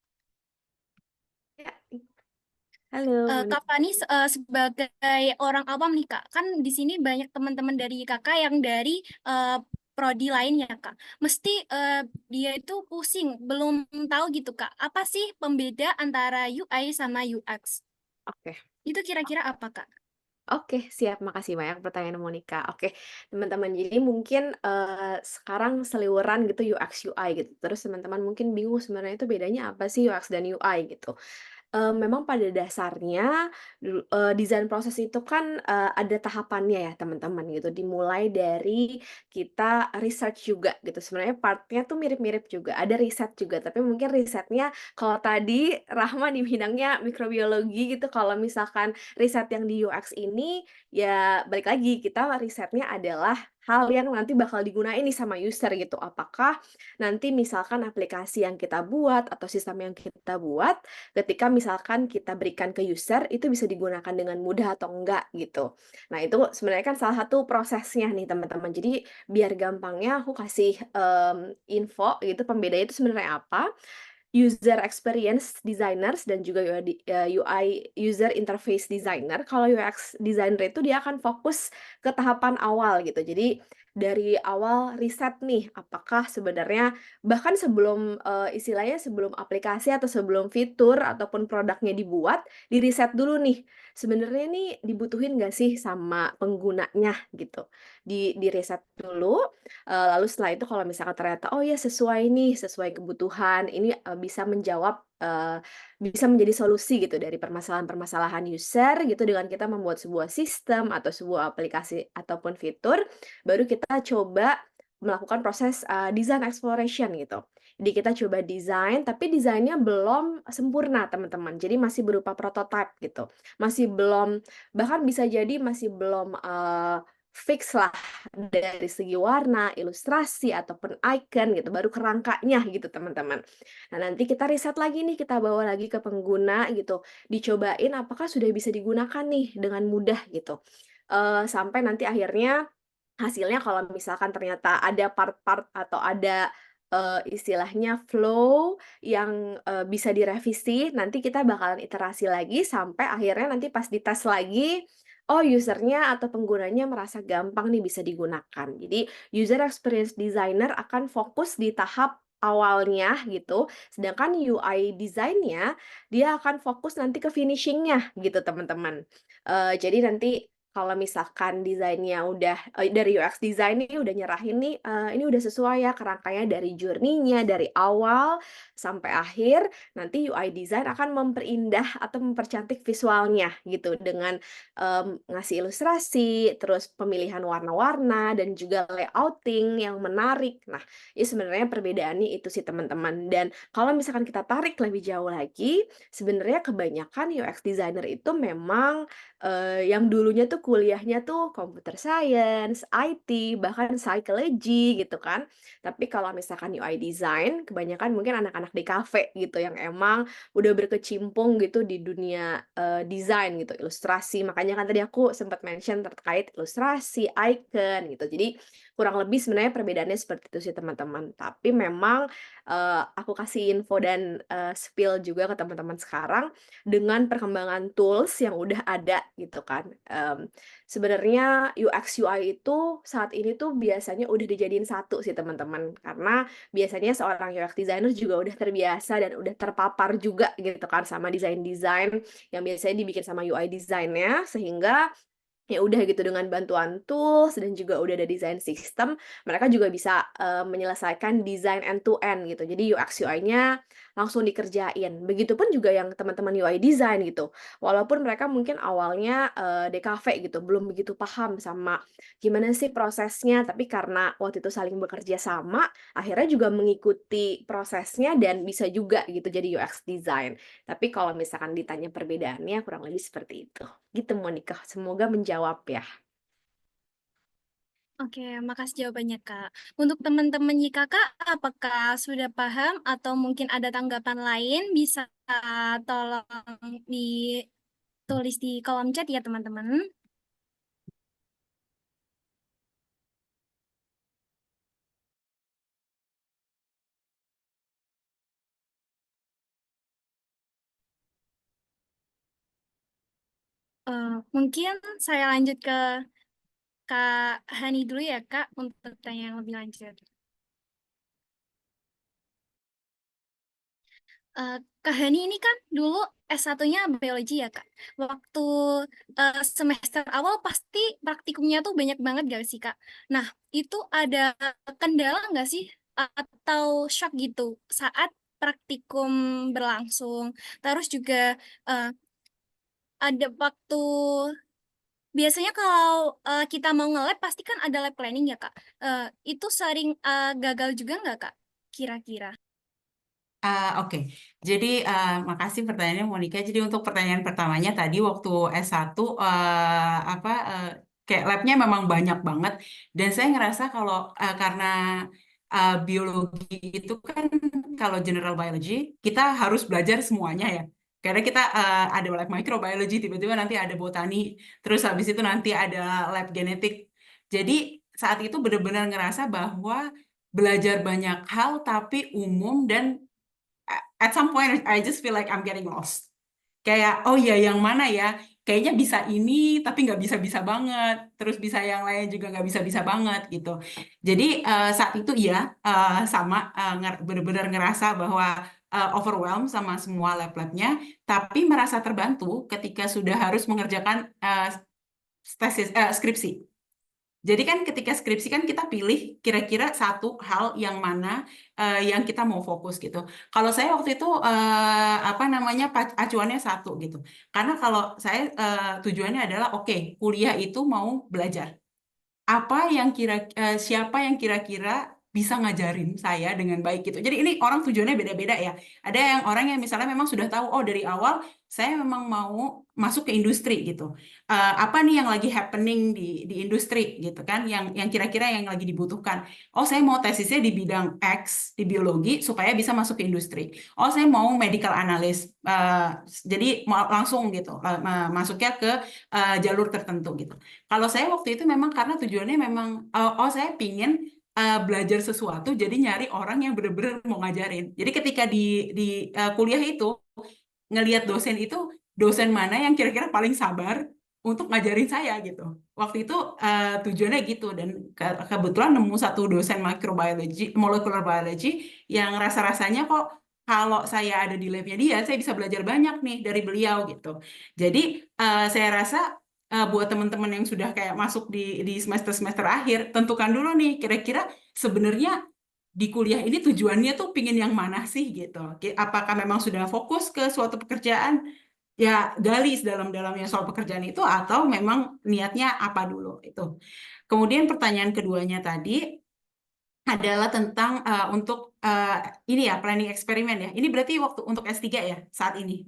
Speaker 4: Ya. Halo,
Speaker 3: Kak Fani sebagai orang awam nih Kak, kan di sini banyak teman-teman dari Kakak yang dari prodi lainnya Kak. Mesti dia itu pusing, belum tahu gitu Kak. Apa sih pembeda antara UI sama UX?
Speaker 4: Oke.
Speaker 3: Itu kira-kira apa Kak?
Speaker 4: Oke, siap. Makasih banyak pertanyaan Monica. Oke, teman-teman. Jadi mungkin sekarang seliweran gitu UX UI gitu. Terus teman-teman mungkin bingung sebenarnya itu bedanya apa sih UX dan UI gitu. memang pada dasarnya desain proses itu kan, ada tahapannya ya teman-teman gitu, dimulai dari kita research juga gitu, sebenarnya part-nya tuh mirip-mirip juga, ada riset juga, tapi mungkin risetnya kalau tadi Rahma di bidangnya mikrobiologi gitu, kalau misalkan riset yang di UX ini, ya balik lagi, kita risetnya adalah hal yang nanti bakal digunain nih sama user gitu. Apakah nanti misalkan aplikasi yang kita buat atau sistem yang kita buat, ketika misalkan kita berikan ke user, itu bisa digunakan dengan mudah atau enggak gitu. Nah, itu sebenarnya kan salah satu prosesnya nih teman-teman. Jadi biar gampangnya aku kasih, info gitu, pembedanya itu sebenarnya apa. User experience designers dan juga UI user interface designer. Kalau UX designer itu dia akan fokus ke tahapan awal gitu. Jadi dari awal riset nih, apakah sebenarnya bahkan sebelum, istilahnya sebelum aplikasi atau sebelum fitur ataupun produknya dibuat, di-riset dulu nih, sebenarnya nih dibutuhin nggak sih sama penggunanya gitu. Di-riset dulu, lalu setelah itu kalau misalkan ternyata, oh ya sesuai nih, sesuai kebutuhan, ini, bisa menjawab, bisa menjadi solusi gitu dari permasalahan-permasalahan user gitu dengan kita membuat sebuah sistem atau sebuah aplikasi ataupun fitur, baru kita coba melakukan proses, design exploration gitu. Jadi kita coba desain, tapi desainnya belum sempurna teman-teman, jadi masih berupa prototype gitu, masih belum bahkan bisa jadi masih belum, fix lah dari segi warna, ilustrasi, ataupun icon gitu, baru kerangkanya gitu teman-teman. Nah nanti kita riset lagi nih, kita bawa lagi ke pengguna gitu, dicobain apakah sudah bisa digunakan nih dengan mudah gitu. Sampai nanti akhirnya hasilnya kalau misalkan ternyata ada part-part atau ada, istilahnya flow yang, bisa direvisi, nanti kita bakalan iterasi lagi sampai akhirnya nanti pas dites lagi, oh user-nya atau penggunanya merasa gampang nih bisa digunakan. Jadi user experience designer akan fokus di tahap awalnya gitu, sedangkan UI design-nya dia akan fokus nanti ke finishing-nya gitu teman-teman. Jadi nanti kalau misalkan desainnya udah dari UX design nih udah nyerahin nih, ini udah sesuai ya kerangkanya dari journey-nya, dari awal sampai akhir, nanti UI design akan memperindah atau mempercantik visualnya gitu dengan, ngasih ilustrasi, terus pemilihan warna-warna dan juga layouting yang menarik. Nah, ini sebenarnya perbedaannya itu sih teman-teman, dan kalau misalkan kita tarik lebih jauh lagi, sebenarnya kebanyakan UX designer itu memang yang dulunya tuh kuliahnya tuh computer science, IT, bahkan psychology gitu kan. Tapi kalau misalkan UI design, kebanyakan mungkin anak-anak di kafe gitu yang emang udah berkecimpung gitu di dunia, desain gitu, ilustrasi. Makanya kan tadi aku sempat mention terkait ilustrasi, icon gitu. Jadi kurang lebih sebenarnya perbedaannya seperti itu sih teman-teman. Tapi memang, aku kasih info dan, spill juga ke teman-teman sekarang, dengan perkembangan tools yang udah ada gitu kan. Sebenarnya UX UI itu saat ini tuh biasanya udah dijadiin satu sih teman-teman, karena biasanya seorang UX designer juga udah terbiasa dan udah terpapar juga gitu kan sama desain-desain yang biasanya dibikin sama UI design-nya, sehingga ya udah gitu dengan bantuan tools dan juga udah ada desain sistem, mereka juga bisa, menyelesaikan desain end to end gitu. Jadi UX UI-nya langsung dikerjain. Begitupun juga yang teman-teman UI design gitu. Walaupun mereka mungkin awalnya, DKV gitu, belum begitu paham sama gimana sih prosesnya, tapi karena waktu itu saling bekerja sama, akhirnya juga mengikuti prosesnya dan bisa juga gitu jadi UX design. Tapi kalau misalkan ditanya perbedaannya kurang lebih seperti itu. Gitu Monica, semoga menjawab ya.
Speaker 3: Oke, makasih jawabannya, Kak. Untuk teman-teman YKK, apakah sudah paham atau mungkin ada tanggapan lain? Bisa tolong ditulis di kolom chat ya, teman-teman. Mungkin saya lanjut ke Kak Hani dulu ya, Kak, untuk tanya yang lebih lanjut. Kak Hani ini kan dulu S1-nya biologi ya, Kak. Waktu semester awal pasti praktikumnya tuh banyak banget gak sih, Kak? Nah, itu ada kendala nggak sih? Atau shock gitu saat praktikum berlangsung. Terus juga ada waktu, biasanya kalau kita mau nge-lab pasti kan ada lab planning ya Kak. Itu sering gagal juga nggak Kak? Kira-kira.
Speaker 5: Oke, jadi makasih pertanyaannya Monica. Jadi untuk pertanyaan pertamanya tadi waktu S1 kayak labnya memang banyak banget dan saya ngerasa kalau karena biologi itu kan kalau general biology kita harus belajar semuanya ya. Karena kita ada lab microbiology, tiba-tiba nanti ada botani, terus habis itu nanti ada lab genetik. Jadi saat itu benar-benar ngerasa bahwa belajar banyak hal tapi umum dan at some point I just feel like I'm getting lost. Kayak, oh iya yang mana ya? Kayaknya bisa ini, tapi nggak bisa-bisa banget. Terus bisa yang lain juga nggak bisa-bisa banget gitu. Jadi saat itu iya, sama benar-benar ngerasa bahwa overwhelmed sama semua lab-labnya, tapi merasa terbantu ketika sudah harus mengerjakan skripsi. Jadi kan ketika skripsi kan kita pilih kira-kira satu hal yang mana yang kita mau fokus gitu. Kalau saya waktu itu acuannya satu gitu. Karena kalau saya tujuannya adalah oke, kuliah itu mau belajar. Siapa yang kira-kira bisa ngajarin saya dengan baik gitu. Jadi ini orang tujuannya beda-beda ya. Ada yang orang yang misalnya memang sudah tahu, oh dari awal saya memang mau masuk ke industri gitu. Apa nih yang lagi happening di industri gitu kan, yang kira-kira yang lagi dibutuhkan. Oh saya mau tesisnya di bidang X di biologi supaya bisa masuk ke industri. Oh saya mau medical analyst, jadi mau langsung gitu masuknya ke jalur tertentu gitu. Kalau saya waktu itu memang karena tujuannya memang, saya pingin belajar sesuatu, jadi nyari orang yang benar-benar mau ngajarin. Jadi ketika di kuliah itu, ngelihat dosen itu, dosen mana yang kira-kira paling sabar untuk ngajarin saya gitu. Waktu itu tujuannya gitu, dan kebetulan nemu satu dosen microbiology, molecular biology, yang rasa-rasanya kok kalau saya ada di labnya dia, saya bisa belajar banyak nih dari beliau gitu. Jadi saya rasa buat teman-teman yang sudah kayak masuk di semester-semester akhir, tentukan dulu nih kira-kira sebenarnya di kuliah ini tujuannya tuh pingin yang mana sih gitu. Apakah memang sudah fokus ke suatu pekerjaan, ya gali sedalam-dalamnya soal pekerjaan itu, atau memang niatnya apa dulu itu. Kemudian pertanyaan keduanya tadi adalah tentang untuk ini ya, planning eksperimen ya. Ini berarti waktu untuk S3 ya saat ini.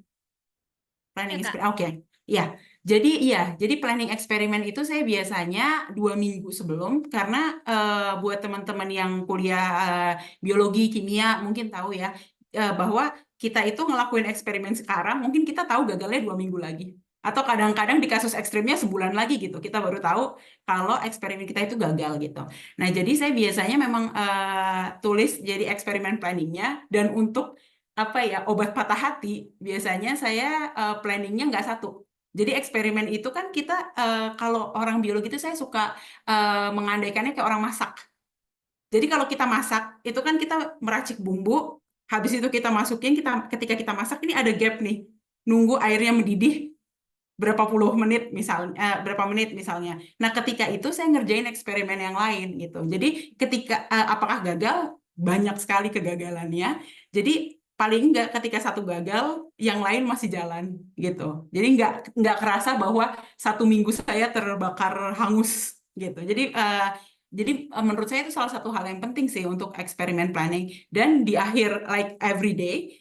Speaker 5: Planning
Speaker 3: Ya, Kak.
Speaker 5: eksperimen, oke. Ya, jadi planning eksperimen itu saya biasanya 2 minggu sebelum, karena buat teman-teman yang kuliah biologi, kimia mungkin tahu ya, bahwa kita itu ngelakuin eksperimen sekarang, mungkin kita tahu gagalnya 2 minggu lagi. Atau kadang-kadang di kasus ekstrimnya sebulan lagi gitu, kita baru tahu kalau eksperimen kita itu gagal gitu. Nah, jadi saya biasanya memang tulis jadi eksperimen planningnya, dan untuk obat patah hati, biasanya saya planningnya nggak satu. Jadi eksperimen itu kan kita kalau orang biologi itu saya suka mengandaikannya kayak orang masak. Jadi kalau kita masak itu kan kita meracik bumbu, habis itu kita masukin, ketika kita masak ini ada gap nih, nunggu airnya mendidih berapa menit misalnya. Nah ketika itu saya ngerjain eksperimen yang lain gitu. Jadi ketika apakah gagal, banyak sekali kegagalannya. Jadi paling enggak ketika satu gagal, yang lain masih jalan gitu. Jadi enggak kerasa bahwa 1 minggu saya terbakar hangus gitu. Jadi menurut saya itu salah satu hal yang penting sih untuk eksperimen planning. Dan di akhir like every day,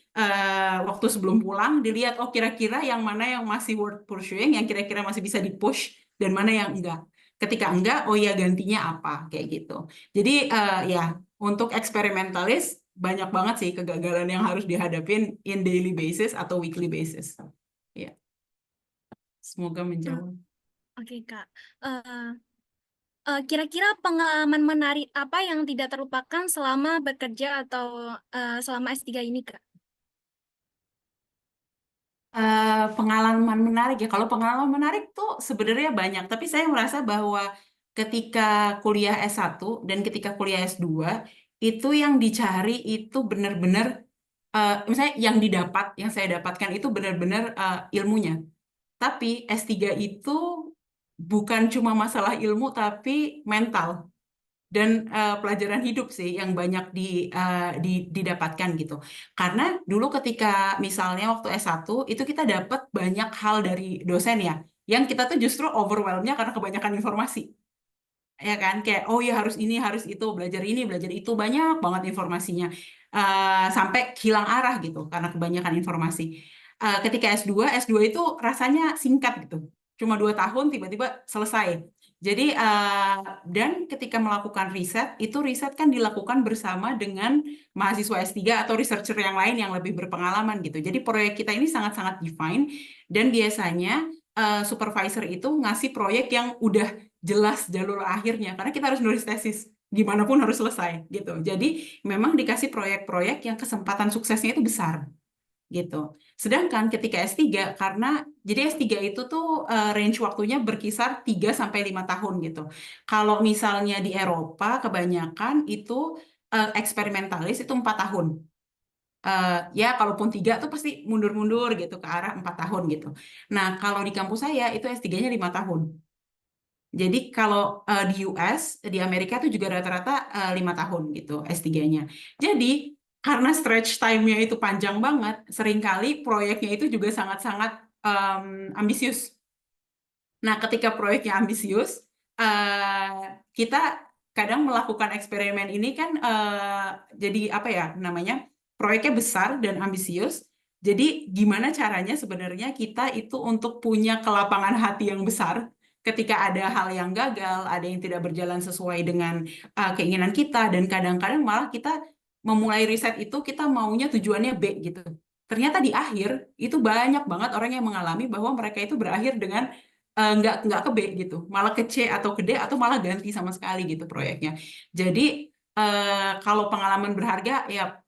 Speaker 5: waktu sebelum pulang dilihat, oh kira-kira yang mana yang masih worth pursuing, yang kira-kira masih bisa di-push, dan mana yang enggak. Ketika enggak, oh ya gantinya apa, kayak gitu. Jadi ya untuk eksperimentalis banyak banget sih kegagalan yang harus dihadapin in daily basis atau weekly basis. Ya, semoga menjawab.
Speaker 3: Oke, Kak. Kira-kira pengalaman menarik apa yang tidak terlupakan selama bekerja atau selama S3 ini, Kak?
Speaker 5: Pengalaman menarik ya. Kalau pengalaman menarik tuh sebenarnya banyak, tapi saya merasa bahwa ketika kuliah S1 dan ketika kuliah S2 itu yang dicari itu benar-benar misalnya yang saya dapatkan itu benar-benar ilmunya. Tapi S3 itu bukan cuma masalah ilmu tapi mental. dan pelajaran hidup sih yang banyak didapatkan gitu. Karena dulu ketika misalnya waktu S1 itu kita dapat banyak hal dari dosen ya, yang kita tuh justru overwhelm-nya karena kebanyakan informasi. Ya kan, kayak oh ya harus ini, harus itu, belajar ini, belajar itu, banyak banget informasinya. Sampai hilang arah gitu karena kebanyakan informasi. Ketika S2 itu rasanya singkat gitu. Cuma 2 tahun tiba-tiba selesai. Jadi dan ketika melakukan riset, itu riset kan dilakukan bersama dengan mahasiswa S3 atau researcher yang lain yang lebih berpengalaman gitu. Jadi proyek kita ini sangat-sangat define dan biasanya supervisor itu ngasih proyek yang udah jelas jalur akhirnya karena kita harus nulis tesis. Gimana pun harus selesai gitu. Jadi memang dikasih proyek-proyek yang kesempatan suksesnya itu besar gitu. Sedangkan ketika S3 karena jadi S3 itu tuh range waktunya berkisar 3 sampai 5 tahun gitu. Kalau misalnya di Eropa kebanyakan itu eksperimentalis itu 4 tahun. Ya kalaupun 3 tuh pasti mundur-mundur gitu ke arah 4 tahun gitu. Nah, kalau di kampus saya itu S3-nya 5 tahun. Jadi kalau di US, di Amerika tuh juga rata-rata 5 tahun gitu S3-nya. Jadi karena stretch time-nya itu panjang banget, seringkali proyeknya itu juga sangat-sangat ambisius. Nah, ketika proyeknya ambisius, kita kadang melakukan eksperimen ini kan jadi apa ya namanya, proyeknya besar dan ambisius. Jadi gimana caranya sebenarnya kita itu untuk punya kelapangan hati yang besar ketika ada hal yang gagal, ada yang tidak berjalan sesuai dengan keinginan kita, dan kadang-kadang malah kita memulai riset itu kita maunya tujuannya B gitu. Ternyata di akhir itu banyak banget orang yang mengalami bahwa mereka itu berakhir dengan nggak ke B gitu, malah ke C atau ke D atau malah ganti sama sekali gitu proyeknya. Jadi kalau pengalaman berharga ya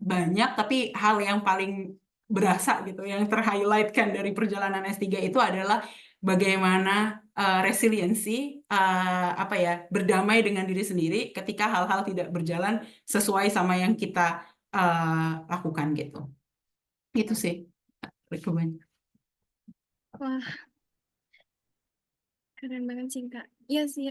Speaker 5: banyak, tapi hal yang paling berasa gitu, yang terhighlightkan dari perjalanan S3 itu adalah bagaimana resiliensi, apa ya, berdamai dengan diri sendiri ketika hal-hal tidak berjalan sesuai sama yang kita lakukan gitu. Itu sih, rekomend.
Speaker 3: Wah, keren banget sih Kak. Iya sih,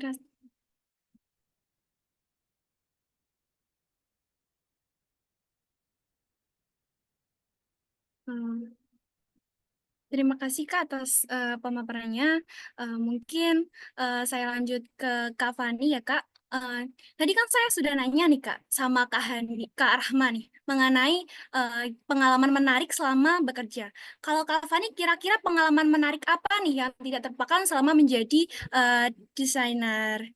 Speaker 3: Hmm. Terima kasih Kak atas pemaparannya. Mungkin saya lanjut ke Kak Fani ya Kak. Tadi kan saya sudah nanya nih Kak sama Kak Rahma nih mengenai pengalaman menarik selama bekerja. Kalau Kak Fani kira-kira pengalaman menarik apa nih yang tidak terlupakan selama menjadi desainer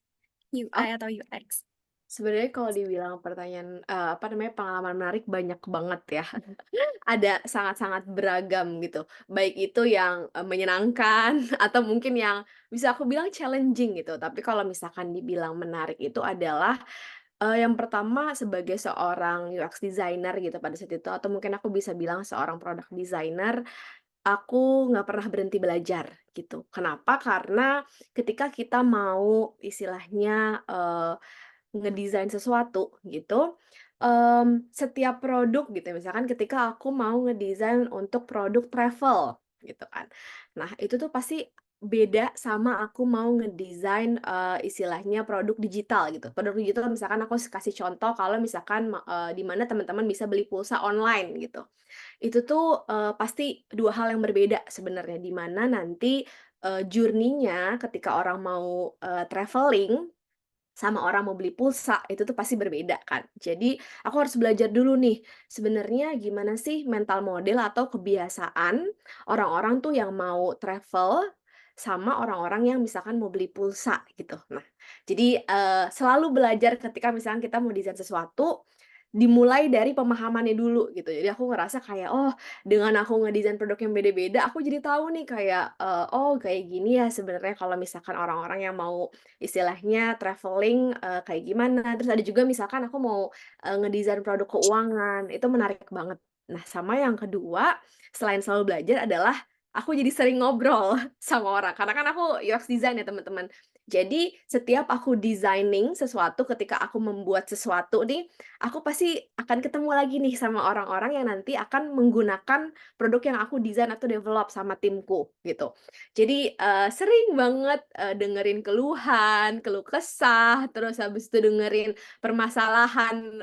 Speaker 3: UI atau UX?
Speaker 4: Sebenarnya kalau dibilang pertanyaan apa namanya pengalaman menarik banyak banget ya. Ada sangat-sangat beragam gitu. Baik itu yang menyenangkan atau mungkin yang bisa aku bilang challenging gitu. Tapi kalau misalkan dibilang menarik itu adalah yang pertama sebagai seorang UX designer gitu pada saat itu atau mungkin aku bisa bilang seorang product designer, aku nggak pernah berhenti belajar gitu. Kenapa? Karena ketika kita mau istilahnya ngedesain sesuatu gitu, setiap produk gitu misalkan ketika aku mau ngedesain untuk produk travel gitu kan. Nah itu tuh pasti beda sama aku mau ngedesain, istilahnya produk digital gitu. Produk digital misalkan aku kasih contoh kalau misalkan di mana teman-teman bisa beli pulsa online gitu. Itu tuh, pasti 2 hal yang berbeda sebenarnya, di mana nanti, journey-nya ketika orang mau, traveling sama orang mau beli pulsa, itu tuh pasti berbeda kan. Jadi, aku harus belajar dulu nih, sebenarnya gimana sih mental model atau kebiasaan orang-orang tuh yang mau travel, sama orang-orang yang misalkan mau beli pulsa gitu. Nah, jadi, selalu belajar ketika misalnya kita mau desain sesuatu, dimulai dari pemahamannya dulu gitu. Jadi aku ngerasa kayak, oh dengan aku ngedesain produk yang beda-beda, aku jadi tahu nih kayak, oh kayak gini ya sebenarnya kalau misalkan orang-orang yang mau istilahnya traveling, kayak gimana. Terus ada juga misalkan aku mau, ngedesain produk keuangan, itu menarik banget. Nah, sama yang kedua, selain selalu belajar adalah aku jadi sering ngobrol sama orang, karena kan aku UX design ya teman-teman. Jadi setiap aku designing sesuatu, ketika aku membuat sesuatu nih, aku pasti akan ketemu lagi nih sama orang-orang yang nanti akan menggunakan produk yang aku desain atau develop sama timku, gitu. Jadi, sering banget, dengerin keluhan, keluh kesah, terus habis itu dengerin permasalahan,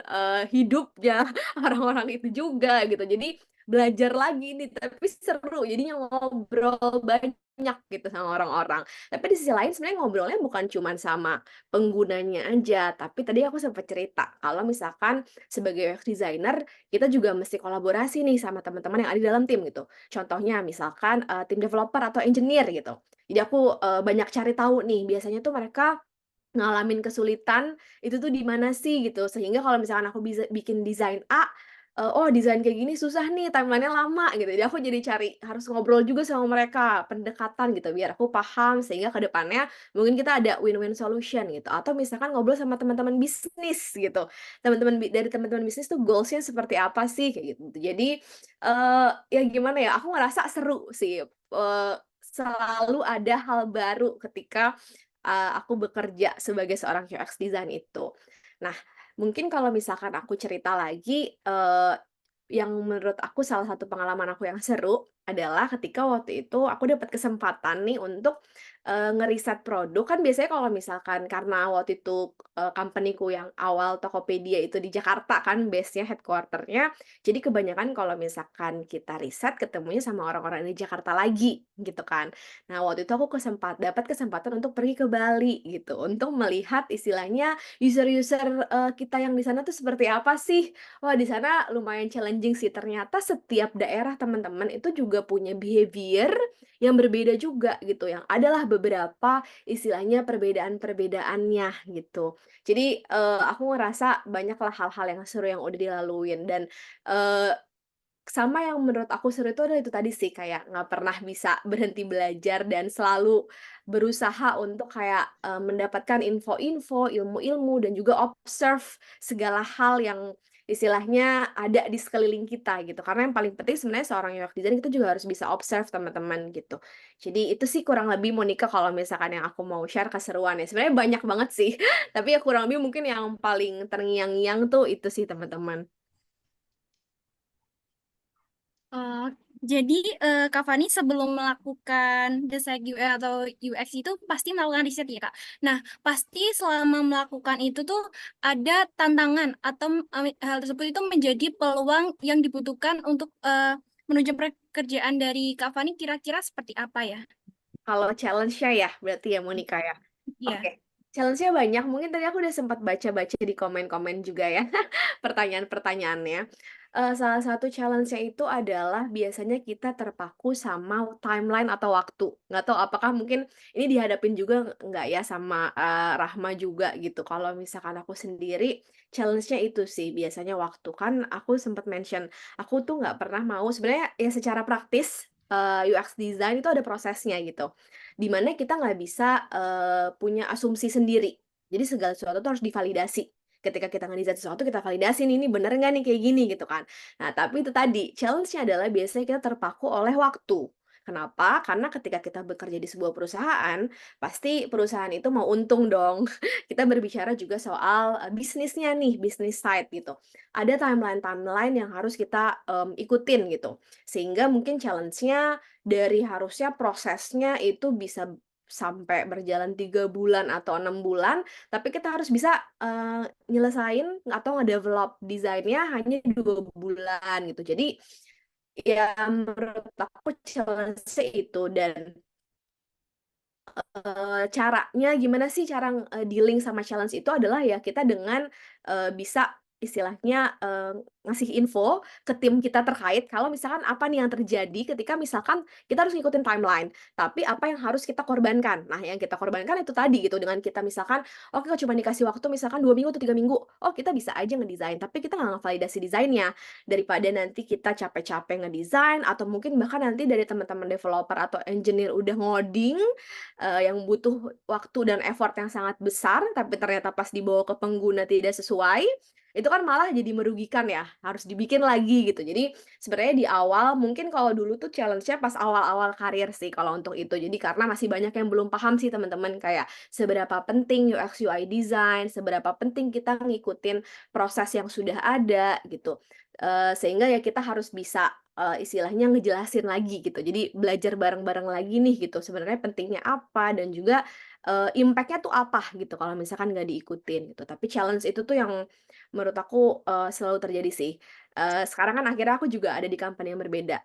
Speaker 4: hidupnya orang-orang itu juga, gitu. Jadi belajar lagi nih, tapi seru, jadinya ngobrol banyak gitu sama orang-orang. Tapi di sisi lain sebenarnya ngobrolnya bukan cuman sama penggunanya aja, tapi tadi aku sempat cerita kalau misalkan sebagai UX designer, kita juga mesti kolaborasi nih sama teman-teman yang ada di dalam tim gitu. Contohnya misalkan, tim developer atau engineer gitu. Jadi aku, banyak cari tahu nih, biasanya tuh mereka ngalamin kesulitan itu tuh di mana sih gitu, sehingga kalau misalkan aku bisa bikin desain A, "Oh desain kayak gini susah nih, timeline-nya lama," gitu. Jadi aku jadi cari harus ngobrol juga sama mereka, pendekatan gitu, biar aku paham sehingga ke depannya mungkin kita ada win-win solution gitu. Atau misalkan ngobrol sama teman-teman bisnis gitu, dari teman-teman bisnis tuh goals-nya seperti apa sih, kayak gitu. Jadi, ya gimana ya, aku ngerasa seru sih, selalu ada hal baru ketika aku bekerja sebagai seorang UX design itu. Nah, mungkin kalau misalkan aku cerita lagi, yang menurut aku salah satu pengalaman aku yang seru adalah ketika waktu itu aku dapat kesempatan nih untuk, ngeriset produk. Kan biasanya kalau misalkan karena waktu itu, company-ku yang awal Tokopedia itu di Jakarta kan base-nya, headquarter-nya, jadi kebanyakan kalau misalkan kita riset ketemunya sama orang-orang di Jakarta lagi, gitu kan. Nah, waktu itu aku dapat kesempatan untuk pergi ke Bali gitu, untuk melihat istilahnya user-user, kita yang di sana tuh seperti apa sih. Wah, di sana lumayan challenging sih, ternyata setiap daerah teman-teman itu juga punya behavior yang berbeda juga gitu, yang adalah beberapa istilahnya perbedaan-perbedaannya gitu. Jadi, aku ngerasa banyaklah hal-hal yang seru yang udah dilaluin dan, eee sama yang menurut aku seru itu adalah itu tadi sih, kayak nggak pernah bisa berhenti belajar dan selalu berusaha untuk kayak, mendapatkan info-info, ilmu-ilmu, dan juga observe segala hal yang istilahnya ada di sekeliling kita gitu. Karena yang paling penting sebenarnya seorang UX design kita juga harus bisa observe teman-teman gitu. Jadi itu sih kurang lebih Monica kalau misalkan yang aku mau share keseruannya. Sebenarnya banyak banget sih, tapi ya kurang lebih mungkin yang paling terngiang-ngiang tuh itu sih teman-teman.
Speaker 3: Oh, jadi Kak Fani sebelum melakukan desain UI atau UX itu pasti melakukan riset ya Kak. Nah, pasti selama melakukan itu tuh ada tantangan atau hal tersebut itu menjadi peluang yang dibutuhkan untuk menuju pekerjaan dari Kak Fani kira-kira seperti apa ya?
Speaker 4: Kalau challenge-nya ya, berarti ya Monica ya?
Speaker 3: Iya.
Speaker 4: Oke, challenge-nya banyak, mungkin tadi aku udah sempat baca-baca di komen-komen juga ya, pertanyaan-pertanyaannya. Salah satu challenge-nya itu adalah biasanya kita terpaku sama timeline atau waktu. Nggak tahu apakah mungkin ini dihadapin juga nggak ya sama, Rahma juga gitu. Kalau misalkan aku sendiri, challenge-nya itu sih biasanya waktu. Kan aku sempat mention, aku tuh nggak pernah mau sebenarnya ya secara praktis, UX design itu ada prosesnya gitu. Di mana kita nggak bisa, punya asumsi sendiri. Jadi segala sesuatu tuh harus divalidasi. Ketika kita ngedesain sesuatu kita validasi nih, "Ini bener nggak nih kayak gini?" Gitu kan. Nah, tapi itu tadi, challenge-nya adalah biasanya kita terpaku oleh waktu. Kenapa? Karena ketika kita bekerja di sebuah perusahaan, pasti perusahaan itu mau untung dong. Kita berbicara juga soal, bisnisnya nih, bisnis side gitu. Ada timeline-timeline yang harus kita, ikutin gitu. Sehingga mungkin challenge-nya dari harusnya prosesnya itu bisa sampai berjalan 3 bulan atau 6 bulan, tapi kita harus bisa, nyelesain atau ngedevelop desainnya hanya 2 bulan gitu. Jadi, ya menurut aku challenge-nya itu dan caranya gimana sih cara, dealing sama challenge itu adalah ya kita dengan, bisa istilahnya, ngasih info ke tim kita terkait kalau misalkan apa nih yang terjadi ketika misalkan kita harus ngikutin timeline, tapi apa yang harus kita korbankan. Nah, yang kita korbankan itu tadi gitu, dengan kita misalkan, oke cuma dikasih waktu misalkan 2 minggu atau 3 minggu, oh kita bisa aja ngedesain, tapi kita nggak ngevalidasi desainnya. Daripada nanti kita capek-capek ngedesain atau mungkin bahkan nanti dari teman-teman developer atau engineer udah ngoding, yang butuh waktu dan effort yang sangat besar, tapi ternyata pas dibawa ke pengguna tidak sesuai, itu kan malah jadi merugikan ya, harus dibikin lagi gitu. Jadi sebenarnya di awal mungkin kalau dulu tuh challenge-nya pas awal-awal karir sih kalau untuk itu. Jadi karena masih banyak yang belum paham sih teman-teman kayak seberapa penting UX UI design, seberapa penting kita ngikutin proses yang sudah ada gitu. Sehingga ya kita harus bisa, istilahnya ngejelasin lagi gitu. Jadi belajar bareng-bareng lagi nih gitu, sebenarnya pentingnya apa dan juga, impact-nya tuh apa gitu kalau misalkan nggak diikutin gitu. Tapi challenge itu tuh yang menurut aku, selalu terjadi sih. Sekarang kan akhirnya aku juga ada di company yang berbeda,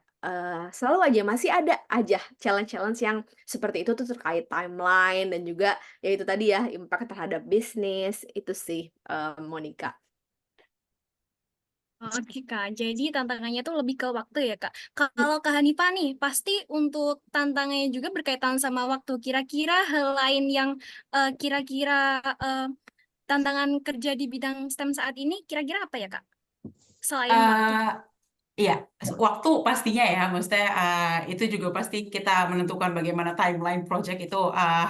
Speaker 4: selalu aja masih ada aja challenge-challenge yang seperti itu tuh terkait timeline dan juga ya itu tadi ya, impact terhadap bisnis, itu sih, Monica.
Speaker 3: Oke Kak, jadi tantangannya tuh lebih ke waktu ya Kak. Kalau Kak Hanifah nih, pasti untuk tantangannya juga berkaitan sama waktu. Kira-kira hal lain yang kira-kira tantangan kerja di bidang STEM saat ini, kira-kira apa ya Kak? Selain waktu.
Speaker 5: Eh, Iya, waktu pastinya ya, maksudnya itu juga pasti kita menentukan bagaimana timeline project itu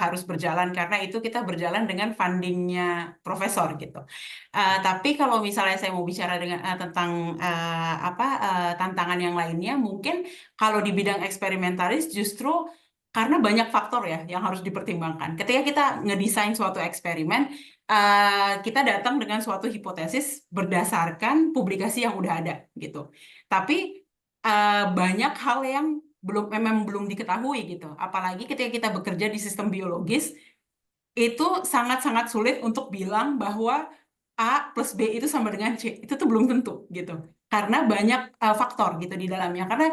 Speaker 5: harus berjalan karena itu kita berjalan dengan fundingnya profesor gitu. Tapi kalau misalnya saya mau bicara dengan tentang tantangan yang lainnya, mungkin kalau di bidang eksperimentalis justru karena banyak faktor ya yang harus dipertimbangkan. Ketika kita ngedesain suatu eksperimen, kita datang dengan suatu hipotesis berdasarkan publikasi yang udah ada gitu. Tapi banyak hal yang memang belum diketahui gitu. Apalagi ketika kita bekerja di sistem biologis, itu sangat-sangat sulit untuk bilang bahwa A plus B itu sama dengan C. Itu tuh belum tentu gitu. Karena banyak faktor gitu di dalamnya. Karena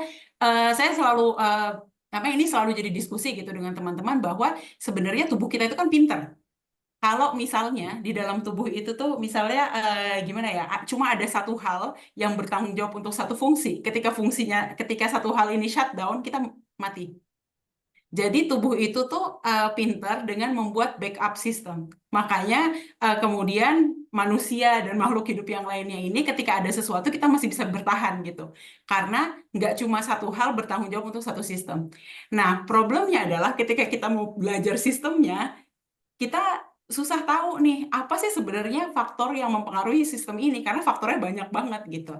Speaker 5: saya selalu ini selalu jadi diskusi gitu dengan teman-teman bahwa sebenarnya tubuh kita itu kan pintar. Kalau misalnya di dalam tubuh itu tuh misalnya gimana ya, cuma ada satu hal yang bertanggung jawab untuk satu fungsi. Ketika satu hal ini shutdown, kita mati. Jadi tubuh itu tuh pintar dengan membuat backup system. Makanya kemudian manusia dan makhluk hidup yang lainnya ini ketika ada sesuatu kita masih bisa bertahan gitu. Karena nggak cuma satu hal bertanggung jawab untuk satu sistem. Nah, problemnya adalah ketika kita mau belajar sistemnya, kita susah tahu nih apa sih sebenarnya faktor yang mempengaruhi sistem ini karena faktornya banyak banget gitu.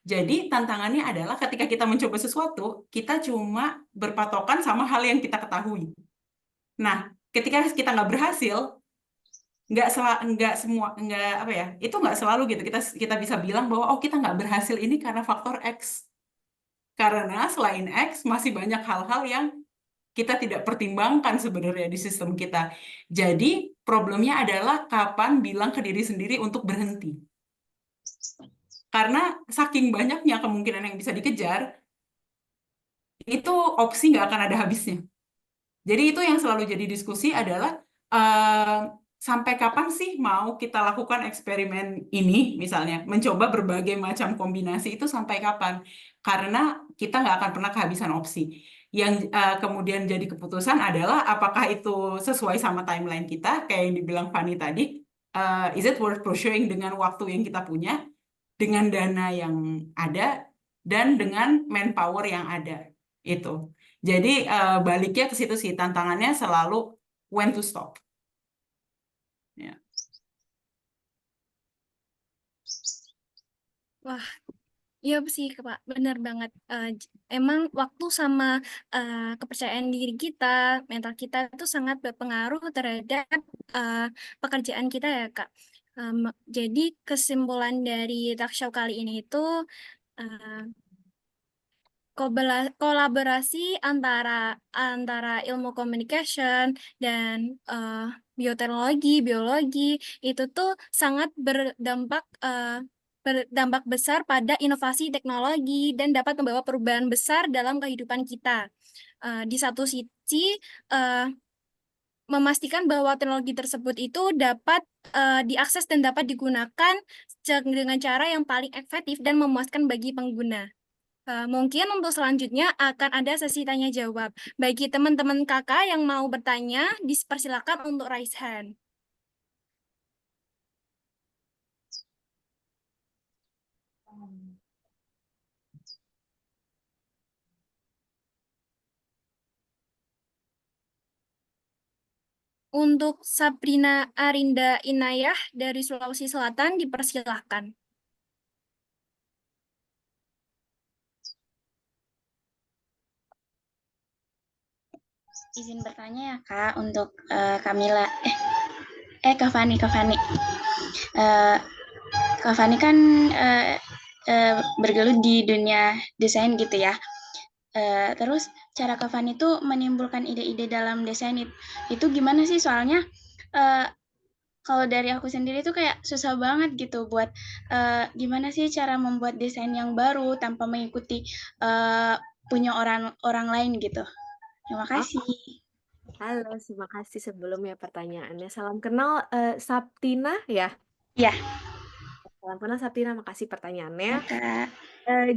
Speaker 5: Jadi tantangannya adalah ketika kita mencoba sesuatu, kita cuma berpatokan sama hal yang kita ketahui. Nah, ketika kita nggak berhasil, nggak semua nggak apa ya, itu nggak selalu gitu. Kita bisa bilang bahwa oh kita nggak berhasil ini karena faktor X. Karena selain X masih banyak hal-hal yang kita tidak pertimbangkan sebenarnya di sistem kita. Jadi problemnya adalah kapan bilang ke diri sendiri untuk berhenti. Karena saking banyaknya kemungkinan yang bisa dikejar, itu opsi nggak akan ada habisnya. Jadi itu yang selalu jadi diskusi adalah eh, sampai kapan sih mau kita lakukan eksperimen ini, misalnya mencoba berbagai macam kombinasi itu sampai kapan? Karena kita nggak akan pernah kehabisan opsi. Yang kemudian jadi keputusan adalah apakah itu sesuai sama timeline kita, kayak yang dibilang Fani tadi, is it worth pursuing dengan waktu yang kita punya, dengan dana yang ada, dan dengan manpower yang ada. Itu. Jadi baliknya ke situ sih, tantangannya selalu when to stop. Ya.
Speaker 3: Wah, iya sih Pak, benar banget. Emang waktu sama kepercayaan diri kita, mental kita itu sangat berpengaruh terhadap eh, pekerjaan kita ya Kak. Jadi kesimpulan dari talk show kali ini itu eh, kolaborasi antara antara ilmu communication dan bioteknologi, biologi itu tuh sangat berdampak besar pada inovasi teknologi dan dapat membawa perubahan besar dalam kehidupan kita. Di satu sisi, eh, memastikan bahwa teknologi tersebut itu dapat diakses dan dapat digunakan dengan cara yang paling efektif dan memuaskan bagi pengguna. Mungkin untuk selanjutnya akan ada sesi tanya jawab. Bagi teman-teman kakak yang mau bertanya, dipersilakan untuk raise hand. Untuk Sabrina Arinda Inayah dari Sulawesi Selatan, dipersilakan.
Speaker 6: izin bertanya ya Kak untuk Kamila. Kak Fani. Eh, Kak Fani kan bergelut di dunia desain gitu ya. Terus cara Kak Fani tuh menimbulkan ide-ide dalam desain itu gimana sih? Soalnya kalau dari aku sendiri tuh kayak susah banget gitu buat gimana sih cara membuat desain yang baru tanpa mengikuti punya orang lain gitu. Terima kasih.
Speaker 4: Halo, terima kasih sebelumnya pertanyaannya. Salam kenal Saptina ya.
Speaker 6: Ya,
Speaker 4: Salam kenal Saptina, makasih pertanyaannya.
Speaker 6: Kak.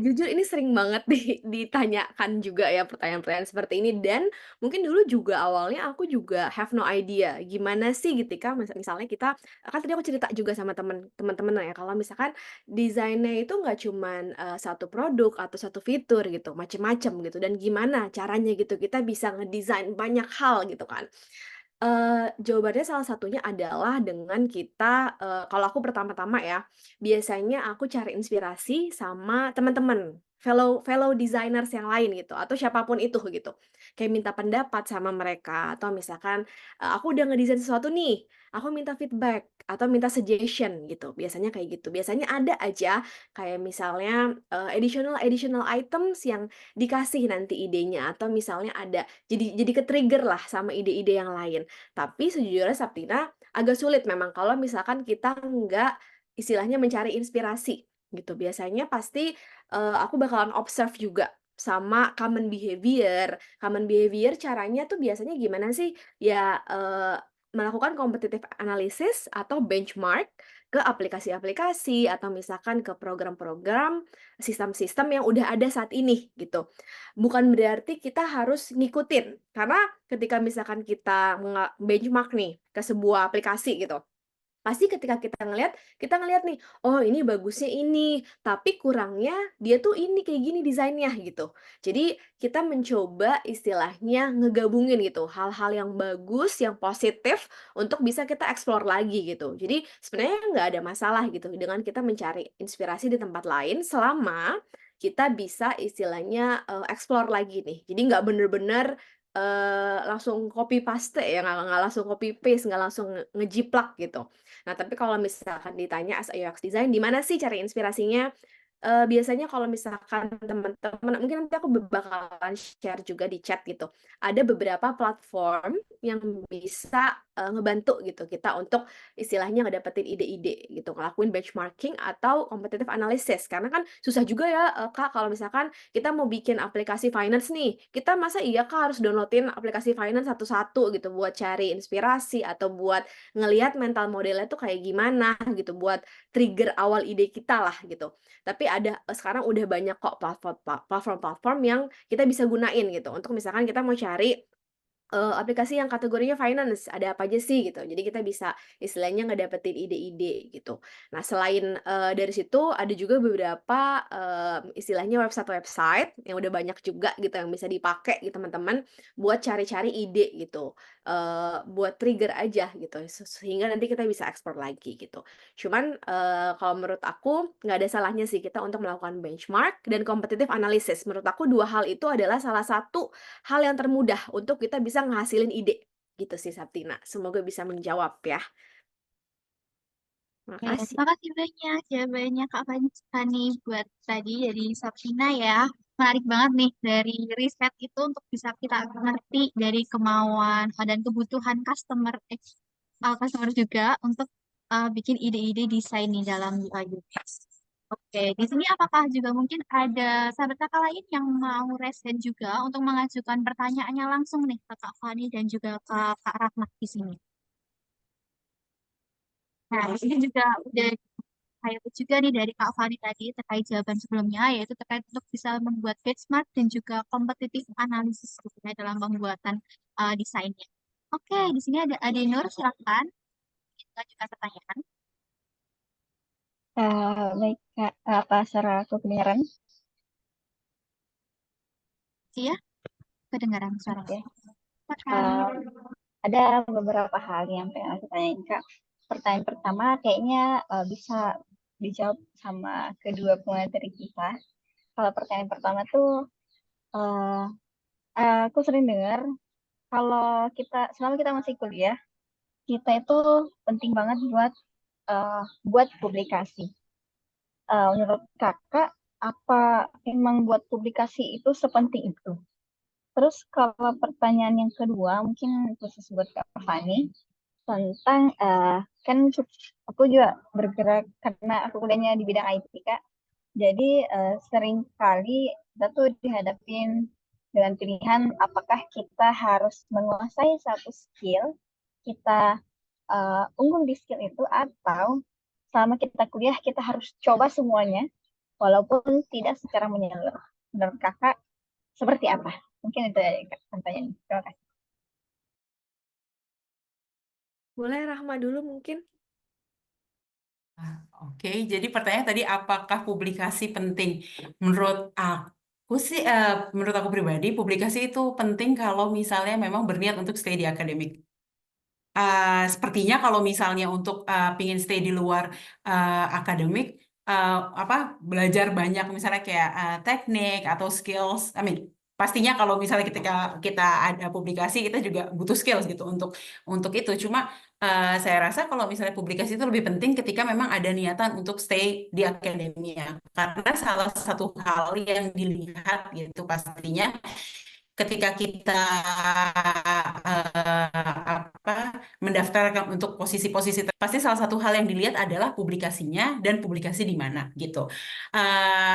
Speaker 4: Jujur ini sering banget ditanyakan juga ya pertanyaan-pertanyaan seperti ini, dan mungkin dulu juga awalnya aku juga have no idea gimana sih ketika misalnya kita kan tadi aku cerita juga sama teman-teman ya kalau misalkan desainnya itu nggak cuman satu produk atau satu fitur gitu, macem-macem gitu, dan gimana caranya gitu kita bisa ngedesain banyak hal gitu kan. Jawabannya salah satunya adalah dengan kita, kalau aku pertama-tama ya, biasanya aku cari inspirasi sama teman-teman, fellow fellow designers yang lain gitu, atau siapapun itu gitu. Kayak minta pendapat sama mereka, atau misalkan, aku udah ngedesain sesuatu nih, aku minta feedback atau minta suggestion gitu, biasanya kayak gitu. Biasanya ada aja kayak misalnya, additional additional items yang dikasih nanti idenya, atau misalnya ada jadi ke-trigger lah sama ide-ide yang lain. Tapi sejujurnya Saptina agak sulit memang kalau misalkan kita nggak istilahnya mencari inspirasi gitu. Biasanya pasti, aku bakalan observe juga sama common behavior. Common behavior caranya tuh biasanya gimana sih? Ya, melakukan competitive analysis atau benchmark ke aplikasi-aplikasi atau misalkan ke program-program, sistem-sistem yang udah ada saat ini gitu. Bukan berarti kita harus ngikutin, karena ketika misalkan kita benchmark nih ke sebuah aplikasi gitu, pasti ketika kita ngelihat nih, "Oh ini bagusnya ini, tapi kurangnya dia tuh ini, kayak gini desainnya," gitu. Jadi kita mencoba istilahnya ngegabungin gitu, hal-hal yang bagus, yang positif untuk bisa kita explore lagi gitu. Jadi sebenarnya nggak ada masalah gitu dengan kita mencari inspirasi di tempat lain selama kita bisa istilahnya, explore lagi nih. Jadi nggak bener-bener, langsung copy paste ya, nggak langsung copy paste, nggak langsung ngejiplak gitu. Nah, tapi kalau misalkan ditanya as a UX design, di mana sih cari inspirasinya? Biasanya kalau misalkan teman-teman mungkin nanti aku bakalan share juga di chat gitu. Ada beberapa platform yang bisa, ngebantu gitu kita untuk istilahnya ngedapetin ide-ide gitu, ngelakuin benchmarking atau competitive analysis. Karena kan susah juga ya, Kak, kalau misalkan kita mau bikin aplikasi finance nih, kita masa iya Kak harus download-in aplikasi finance satu-satu gitu buat cari inspirasi atau buat ngelihat mental modelnya tuh kayak gimana gitu, buat trigger awal ide kita lah gitu. Tapi ada sekarang udah banyak kok platform-platform yang kita bisa gunain gitu, untuk misalkan kita mau cari aplikasi yang kategorinya finance, ada apa aja sih gitu. Jadi kita bisa istilahnya ngedapetin ide-ide gitu. Nah selain, dari situ ada juga beberapa, istilahnya website-website yang udah banyak juga gitu yang bisa dipakai gitu teman-teman buat cari-cari ide gitu, buat trigger aja gitu sehingga nanti kita bisa explore lagi gitu. Cuman, kalau menurut aku nggak ada salahnya sih kita untuk melakukan benchmark dan competitive analysis. Menurut aku 2 hal itu adalah salah satu hal yang termudah untuk kita bisa ngehasilin ide, gitu sih Saptina. Semoga bisa menjawab ya. Makasih.
Speaker 2: Terima kasih banyak jawabannya Kak Fani buat tadi dari Sabrina ya. Menarik banget nih dari riset itu untuk bisa kita ngerti dari kemauan dan kebutuhan customer juga untuk bikin ide-ide desain di dalam UI UX. Oke, di sini apakah juga mungkin ada sahabat kakak lain yang mau resen juga untuk mengajukan pertanyaannya langsung nih ke Kak Fani dan juga ke Kak Rahmat di sini. Nah, di sini juga udah highlight juga nih dari Kak Fani tadi terkait jawaban sebelumnya, yaitu terkait untuk bisa membuat benchmark dan juga competitive analysis gitu ya dalam pembuatan desainnya. Oke, di sini ada Adenur, silakan kita juga pertanyaan.
Speaker 7: Baik, Kak. Apa suara aku kedengaran?
Speaker 2: Iya, kedengaran suara.
Speaker 7: Oke.
Speaker 2: Silakan.
Speaker 7: Ada beberapa hal yang pengen aku tanyain, Kak. Pertanyaan pertama kayaknya bisa dijawab sama kedua pemateri kita. Kalau pertanyaan pertama tuh, aku sering dengar kalau selama kita masih kuliah, kita itu penting banget buat publikasi. Menurut kakak, apa emang buat publikasi itu sepenting itu? Terus kalau pertanyaan yang kedua, mungkin khusus buat Kak Fani, tentang kan aku juga bergerak karena aku kuliahnya di bidang IT, Kak. Jadi sering kali kita tuh dihadapin dengan pilihan apakah kita harus menguasai satu skill, kita unggul di skill itu, atau selama kita kuliah kita harus coba semuanya walaupun tidak secara menyeluruh. Menurut kakak seperti apa? Mungkin itu ya Kak, pertanyaan. Terima kasih.
Speaker 4: Boleh Rahma dulu mungkin?
Speaker 5: Oke, jadi pertanyaan tadi apakah publikasi penting? Menurut aku pribadi, publikasi itu penting kalau misalnya memang berniat untuk stay di akademik. Sepertinya kalau misalnya untuk pingin stay di luar akademik, belajar banyak misalnya kayak teknik atau skills. Pastinya kalau misalnya ketika kita ada publikasi, kita juga butuh skills gitu untuk itu. Cuma saya rasa kalau misalnya publikasi itu lebih penting ketika memang ada niatan untuk stay di akademia. Karena salah satu hal yang dilihat gitu pastinya ketika kita mendaftarkan untuk posisi-posisi pasti salah satu hal yang dilihat adalah publikasinya dan publikasi di mana gitu.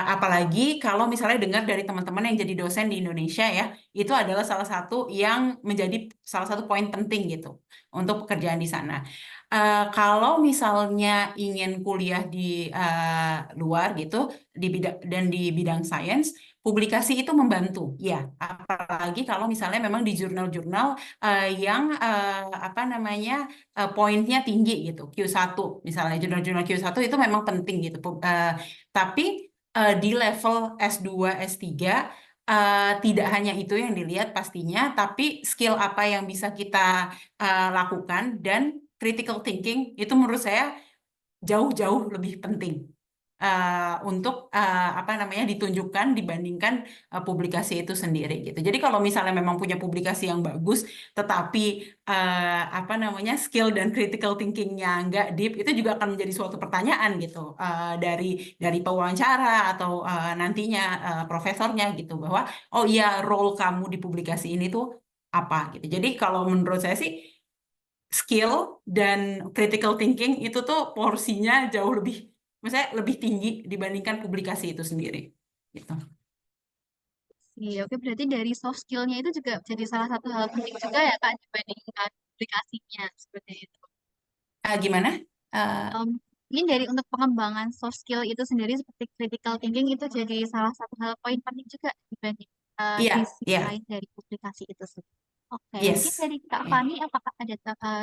Speaker 5: Apalagi kalau misalnya dengar dari teman-teman yang jadi dosen di Indonesia ya, itu adalah salah satu yang menjadi salah satu poin penting gitu untuk pekerjaan di sana. Kalau misalnya ingin kuliah di luar gitu di bidang sains, publikasi itu membantu, ya. Apalagi kalau misalnya memang di jurnal-jurnal yang poinnya tinggi gitu, Q1 misalnya jurnal-jurnal Q1 itu memang penting gitu. Tapi di level S2, S3 tidak hanya itu yang dilihat pastinya, tapi skill apa yang bisa kita lakukan dan critical thinking itu menurut saya jauh-jauh lebih penting untuk ditunjukkan dibandingkan publikasi itu sendiri gitu. Jadi kalau misalnya memang punya publikasi yang bagus, tetapi skill dan critical thinkingnya nggak deep, itu juga akan menjadi suatu pertanyaan gitu dari pewawancara atau nantinya profesornya gitu bahwa oh iya role kamu di publikasi ini tuh apa gitu. Jadi kalau menurut saya sih skill dan critical thinking itu tuh porsinya jauh lebih, maksudnya lebih tinggi dibandingkan publikasi itu sendiri. Gitu.
Speaker 2: Iya, oke, berarti dari soft skill-nya itu juga jadi salah satu hal penting juga ya Kak dibandingkan publikasinya seperti itu.
Speaker 5: Gimana?
Speaker 2: Ini dari untuk pengembangan soft skill itu sendiri seperti critical thinking itu jadi salah satu hal poin penting juga dibanding
Speaker 5: Iya,
Speaker 2: di sisi
Speaker 5: iya.
Speaker 2: lain dari publikasi itu sendiri. Oke,
Speaker 5: Yes.
Speaker 2: mungkin dari Kak
Speaker 5: Iya.
Speaker 2: Fani, apakah ada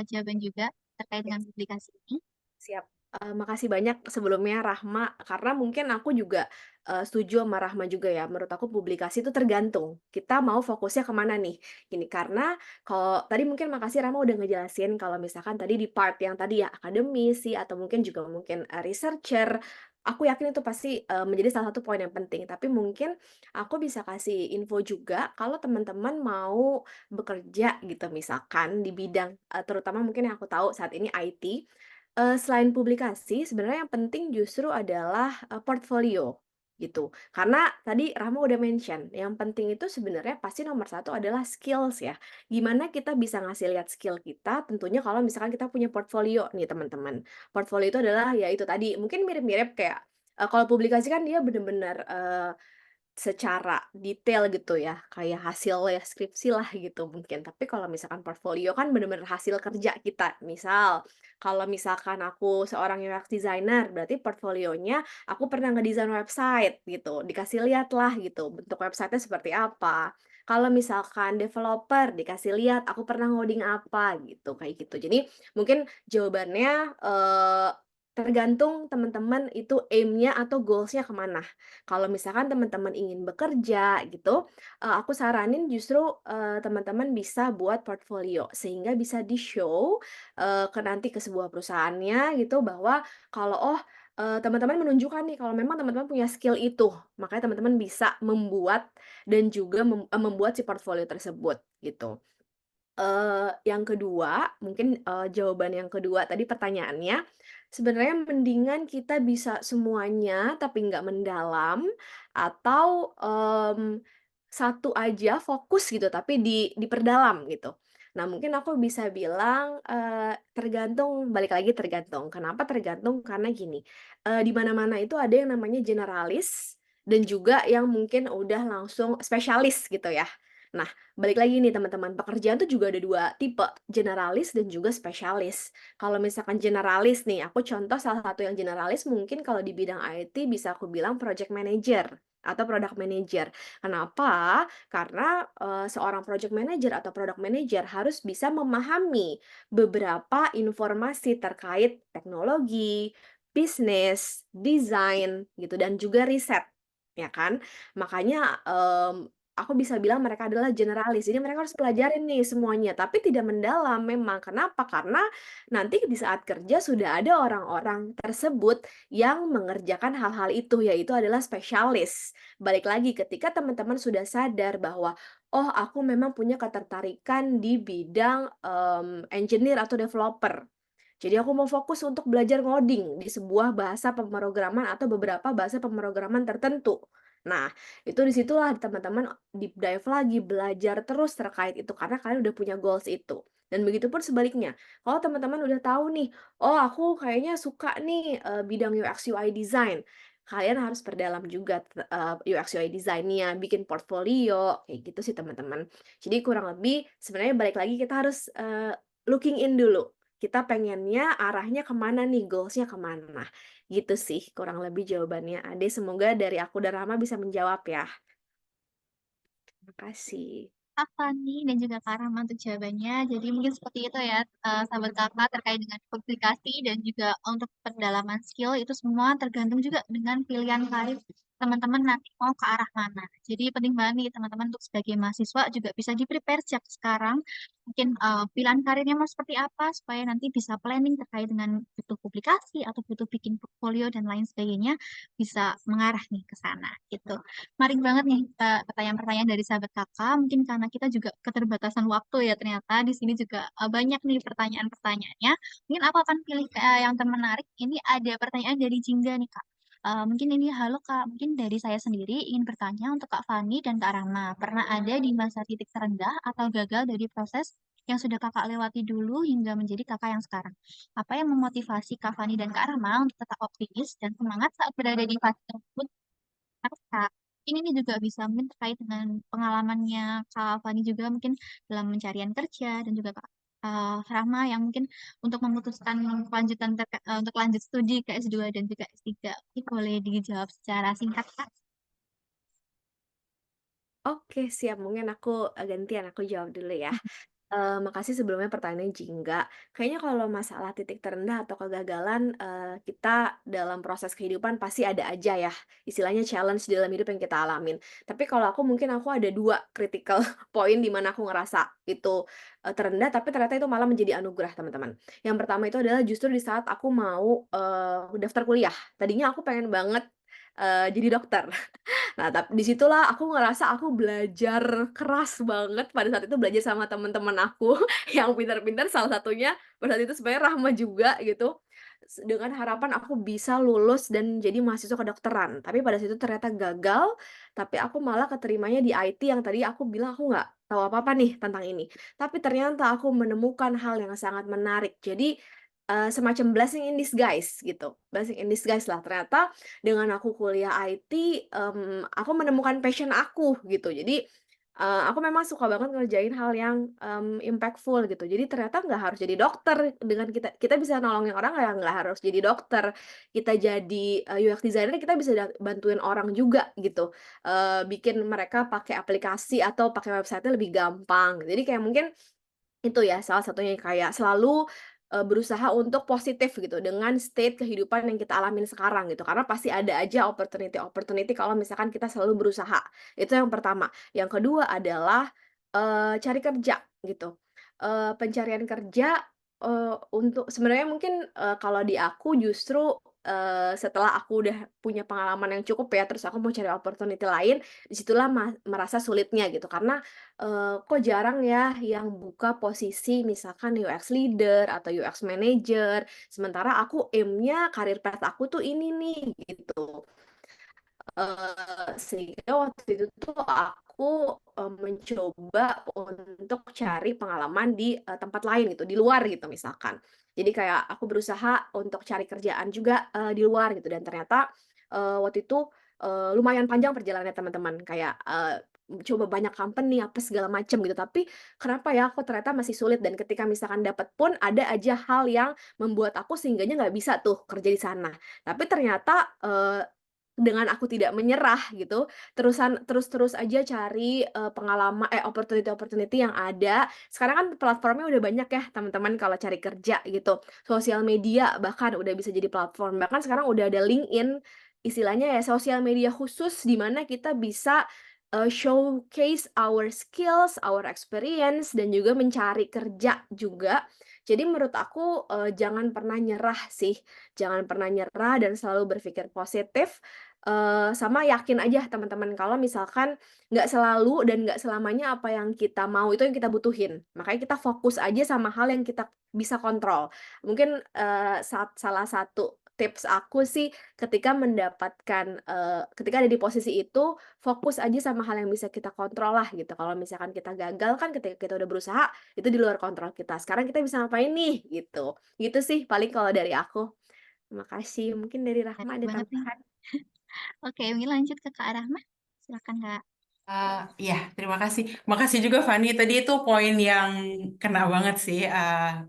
Speaker 2: jawaban juga terkait dengan publikasi ini?
Speaker 4: Siap. Makasih banyak sebelumnya Rahma, karena mungkin aku juga setuju sama Rahma juga ya. Menurut aku publikasi itu tergantung. Kita mau fokusnya kemana nih? Ini karena kalau tadi mungkin makasih Rahma udah ngejelasin kalau misalkan tadi di part yang tadi ya akademisi atau mungkin juga mungkin researcher, aku yakin itu pasti menjadi salah satu poin yang penting. Tapi mungkin aku bisa kasih info juga kalau teman-teman mau bekerja gitu misalkan di bidang terutama mungkin yang aku tahu saat ini IT. Selain publikasi, sebenarnya yang penting justru adalah, portfolio, gitu. Karena tadi Rahma udah mention, yang penting itu sebenarnya pasti nomor satu adalah skills ya. Gimana kita bisa ngasih lihat skill kita, tentunya kalau misalkan kita punya portfolio nih teman-teman. Portfolio itu adalah ya itu tadi, mungkin mirip-mirip kayak, kalau publikasi kan dia bener-bener, secara detail gitu ya, kayak hasil ya skripsi lah gitu mungkin. Tapi kalau misalkan portfolio kan bener-bener hasil kerja kita. Misal, kalau misalkan aku seorang UX designer, berarti portfolionya aku pernah ngedesain website gitu, dikasih lihat lah gitu, bentuk website-nya seperti apa. Kalau misalkan developer, dikasih lihat aku pernah ngoding apa gitu, kayak gitu. Jadi mungkin jawabannya, tergantung teman-teman itu aim-nya atau goals-nya kemana. Kalau misalkan teman-teman ingin bekerja gitu, aku saranin justru, teman-teman bisa buat portfolio, sehingga bisa di-show, nanti ke sebuah perusahaannya gitu bahwa kalau, teman-teman menunjukkan nih kalau memang teman-teman punya skill itu, makanya teman-teman bisa membuat dan juga membuat si portfolio tersebut, gitu. Yang kedua, mungkin, jawaban yang kedua tadi pertanyaannya, sebenarnya mendingan kita bisa semuanya tapi nggak mendalam, atau, satu aja fokus gitu tapi diperdalam gitu. Nah mungkin aku bisa bilang, tergantung, balik lagi tergantung. Kenapa tergantung? Karena gini, di mana-mana itu ada yang namanya generalis dan juga yang mungkin udah langsung spesialis gitu ya. Nah, balik lagi nih teman-teman, pekerjaan tuh juga ada 2 tipe, generalis dan juga spesialis. Kalau misalkan generalis nih, aku contoh salah satu yang generalis mungkin kalau di bidang IT bisa aku bilang project manager atau product manager. Kenapa? Karena, seorang project manager atau product manager harus bisa memahami beberapa informasi terkait teknologi, bisnis, desain gitu, dan juga riset, ya kan? Makanya, aku bisa bilang mereka adalah generalis, jadi mereka harus pelajarin nih semuanya, tapi tidak mendalam memang. Kenapa? Karena nanti di saat kerja sudah ada orang-orang tersebut yang mengerjakan hal-hal itu, yaitu adalah spesialis. Balik lagi ketika teman-teman sudah sadar bahwa, "Oh, aku memang punya ketertarikan di bidang, engineer atau developer. Jadi aku mau fokus untuk belajar ngoding di sebuah bahasa pemrograman atau beberapa bahasa pemrograman tertentu." Nah, itu disitulah teman-teman deep dive lagi, belajar terus terkait itu, karena kalian udah punya goals itu. Dan begitu pun sebaliknya, kalau teman-teman udah tahu nih, "Oh, aku kayaknya suka nih, bidang UX UI design." Kalian harus perdalam juga UX UI design-nya, bikin portfolio, kayak gitu sih teman-teman. Jadi kurang lebih sebenarnya balik lagi kita harus, looking in dulu. Kita pengennya arahnya kemana nih, goals-nya kemana. Gitu sih kurang lebih jawabannya Ade, semoga dari aku dan Rama bisa menjawab ya. Terima kasih.
Speaker 2: Kak Fani dan juga Kak Rahma untuk jawabannya. Jadi mungkin seperti itu ya, sahabat kakak terkait dengan publikasi dan juga untuk pendalaman skill itu semua tergantung juga dengan pilihan karir teman-teman nanti mau ke arah mana. Jadi penting banget nih teman-teman untuk sebagai mahasiswa juga bisa di-prepare sejak sekarang. Mungkin pilihan karirnya mau seperti apa supaya nanti bisa planning terkait dengan butuh publikasi atau butuh bikin portfolio dan lain sebagainya bisa mengarah nih ke sana gitu. Menarik banget nih pertanyaan-pertanyaan dari sahabat kakak. Mungkin karena kita juga keterbatasan waktu ya ternyata di sini juga banyak nih pertanyaan-pertanyaannya. Mungkin aku akan pilih yang termenarik. Ini ada pertanyaan dari Jingga nih Kak. Mungkin ini halo Kak, mungkin dari saya sendiri ingin bertanya untuk Kak Fani dan Kak Rama. Pernah ada di masa titik terendah atau gagal dari proses yang sudah kakak lewati dulu hingga menjadi kakak yang sekarang? Apa yang memotivasi Kak Fani dan Kak Rama untuk tetap optimis dan semangat saat berada di fase tersebut? Kak, ini nih juga bisa mungkin terkait dengan pengalamannya Kak Fani juga mungkin dalam pencarian kerja dan juga Kak Rahma yang mungkin untuk memutuskan kelanjutan untuk lanjut studi ke S2 dan juga S3. Ini boleh dijawab secara singkat, Kak.
Speaker 4: Oke, siap. Mungkin aku gantian, aku jawab dulu ya. Makasih sebelumnya pertanyaannya Jingga. Kayaknya kalau masalah titik terendah atau kegagalan, kita dalam proses kehidupan pasti ada aja ya, istilahnya challenge dalam hidup yang kita alamin. Tapi kalau aku mungkin aku ada 2 critical point di mana aku ngerasa itu, terendah tapi ternyata itu malah menjadi anugerah teman-teman. Yang pertama itu adalah justru di saat aku mau, daftar kuliah. Tadinya aku pengen banget, jadi dokter. Nah, di situlah aku ngerasa aku belajar keras banget pada saat itu, belajar sama teman-teman aku yang pintar-pintar, salah satunya pada saat itu sebenarnya Rahma juga gitu, dengan harapan aku bisa lulus dan jadi mahasiswa kedokteran. Tapi pada situ ternyata gagal, tapi aku malah keterimanya di IT yang tadi aku bilang aku nggak tahu apa-apa nih tentang ini. Tapi ternyata aku menemukan hal yang sangat menarik. Jadi, semacam blessing in disguise gitu, blessing in disguise lah. Ternyata dengan aku kuliah IT, aku menemukan passion aku gitu. Jadi, aku memang suka banget ngerjain hal yang, impactful gitu. Jadi ternyata nggak harus jadi dokter, dengan kita kita bisa nolongin orang ya nggak harus jadi dokter. Kita jadi, UX designer kita bisa bantuin orang juga gitu, bikin mereka pakai aplikasi atau pakai website-nya lebih gampang. Jadi kayak mungkin itu ya salah satunya kayak selalu, berusaha untuk positif gitu dengan state kehidupan yang kita alamin sekarang gitu, karena pasti ada aja opportunity kalau misalkan kita selalu berusaha. Itu yang pertama. Yang kedua adalah, cari kerja gitu. Pencarian kerja, untuk sebenarnya mungkin, kalau di aku justru setelah aku udah punya pengalaman yang cukup ya, terus aku mau cari opportunity lain, disitulah merasa sulitnya gitu. Karena, kok jarang ya yang buka posisi misalkan UX leader atau UX manager, sementara aku aim-nya karir path aku tuh ini nih, gitu. Sehingga waktu itu tuh aku, mencoba untuk cari pengalaman di, tempat lain gitu, di luar gitu misalkan. Jadi kayak aku berusaha untuk cari kerjaan juga, di luar gitu dan ternyata, waktu itu, lumayan panjang perjalanannya teman-teman, kayak, coba banyak company apa segala macam gitu, tapi kenapa ya kok ternyata masih sulit dan ketika misalkan dapat pun ada aja hal yang membuat aku sehingganya nggak bisa tuh kerja di sana. Tapi ternyata, dengan aku tidak menyerah gitu, terus aja cari, opportunity-opportunity yang ada. Sekarang kan platformnya udah banyak ya teman-teman kalau cari kerja gitu. Sosial media bahkan udah bisa jadi platform, bahkan sekarang udah ada LinkedIn, istilahnya ya sosial media khusus di mana kita bisa, showcase our skills, our experience, dan juga mencari kerja juga. Jadi menurut aku, jangan pernah nyerah sih, jangan pernah nyerah dan selalu berpikir positif. Sama yakin aja teman-teman kalau misalkan nggak selalu dan nggak selamanya apa yang kita mau itu yang kita butuhin. Makanya kita fokus aja sama hal yang kita bisa kontrol. Mungkin, salah satu tips aku sih ketika ada di posisi itu, fokus aja sama hal yang bisa kita kontrol lah gitu. Kalau misalkan kita gagal kan ketika kita udah berusaha, itu di luar kontrol kita. Sekarang kita bisa ngapain nih gitu. Gitu sih paling kalau dari aku. Terima kasih. Mungkin dari Rahma
Speaker 2: Menarik
Speaker 4: ada
Speaker 2: banget nih.
Speaker 4: tambahan?
Speaker 2: Oke, mungkin lanjut ke Kak Rahma. Silakan Kak.
Speaker 5: Ya, terima kasih. Makasih juga Fani. Tadi itu poin yang kena banget sih.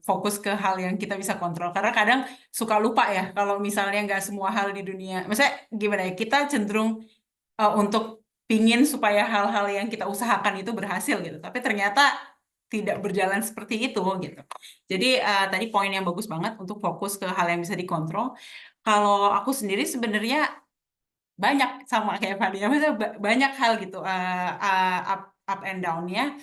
Speaker 5: Fokus ke hal yang kita bisa kontrol. Karena kadang suka lupa ya kalau misalnya nggak semua hal di dunia. Maksudnya gimana ya? Kita cenderung untuk pingin supaya hal-hal yang kita usahakan itu berhasil gitu. Tapi ternyata tidak berjalan seperti itu gitu. Jadi tadi poin yang bagus banget untuk fokus ke hal yang bisa dikontrol. Kalau aku sendiri sebenarnya banyak sama kayak Fadila, maksudnya banyak hal gitu up and down-nya.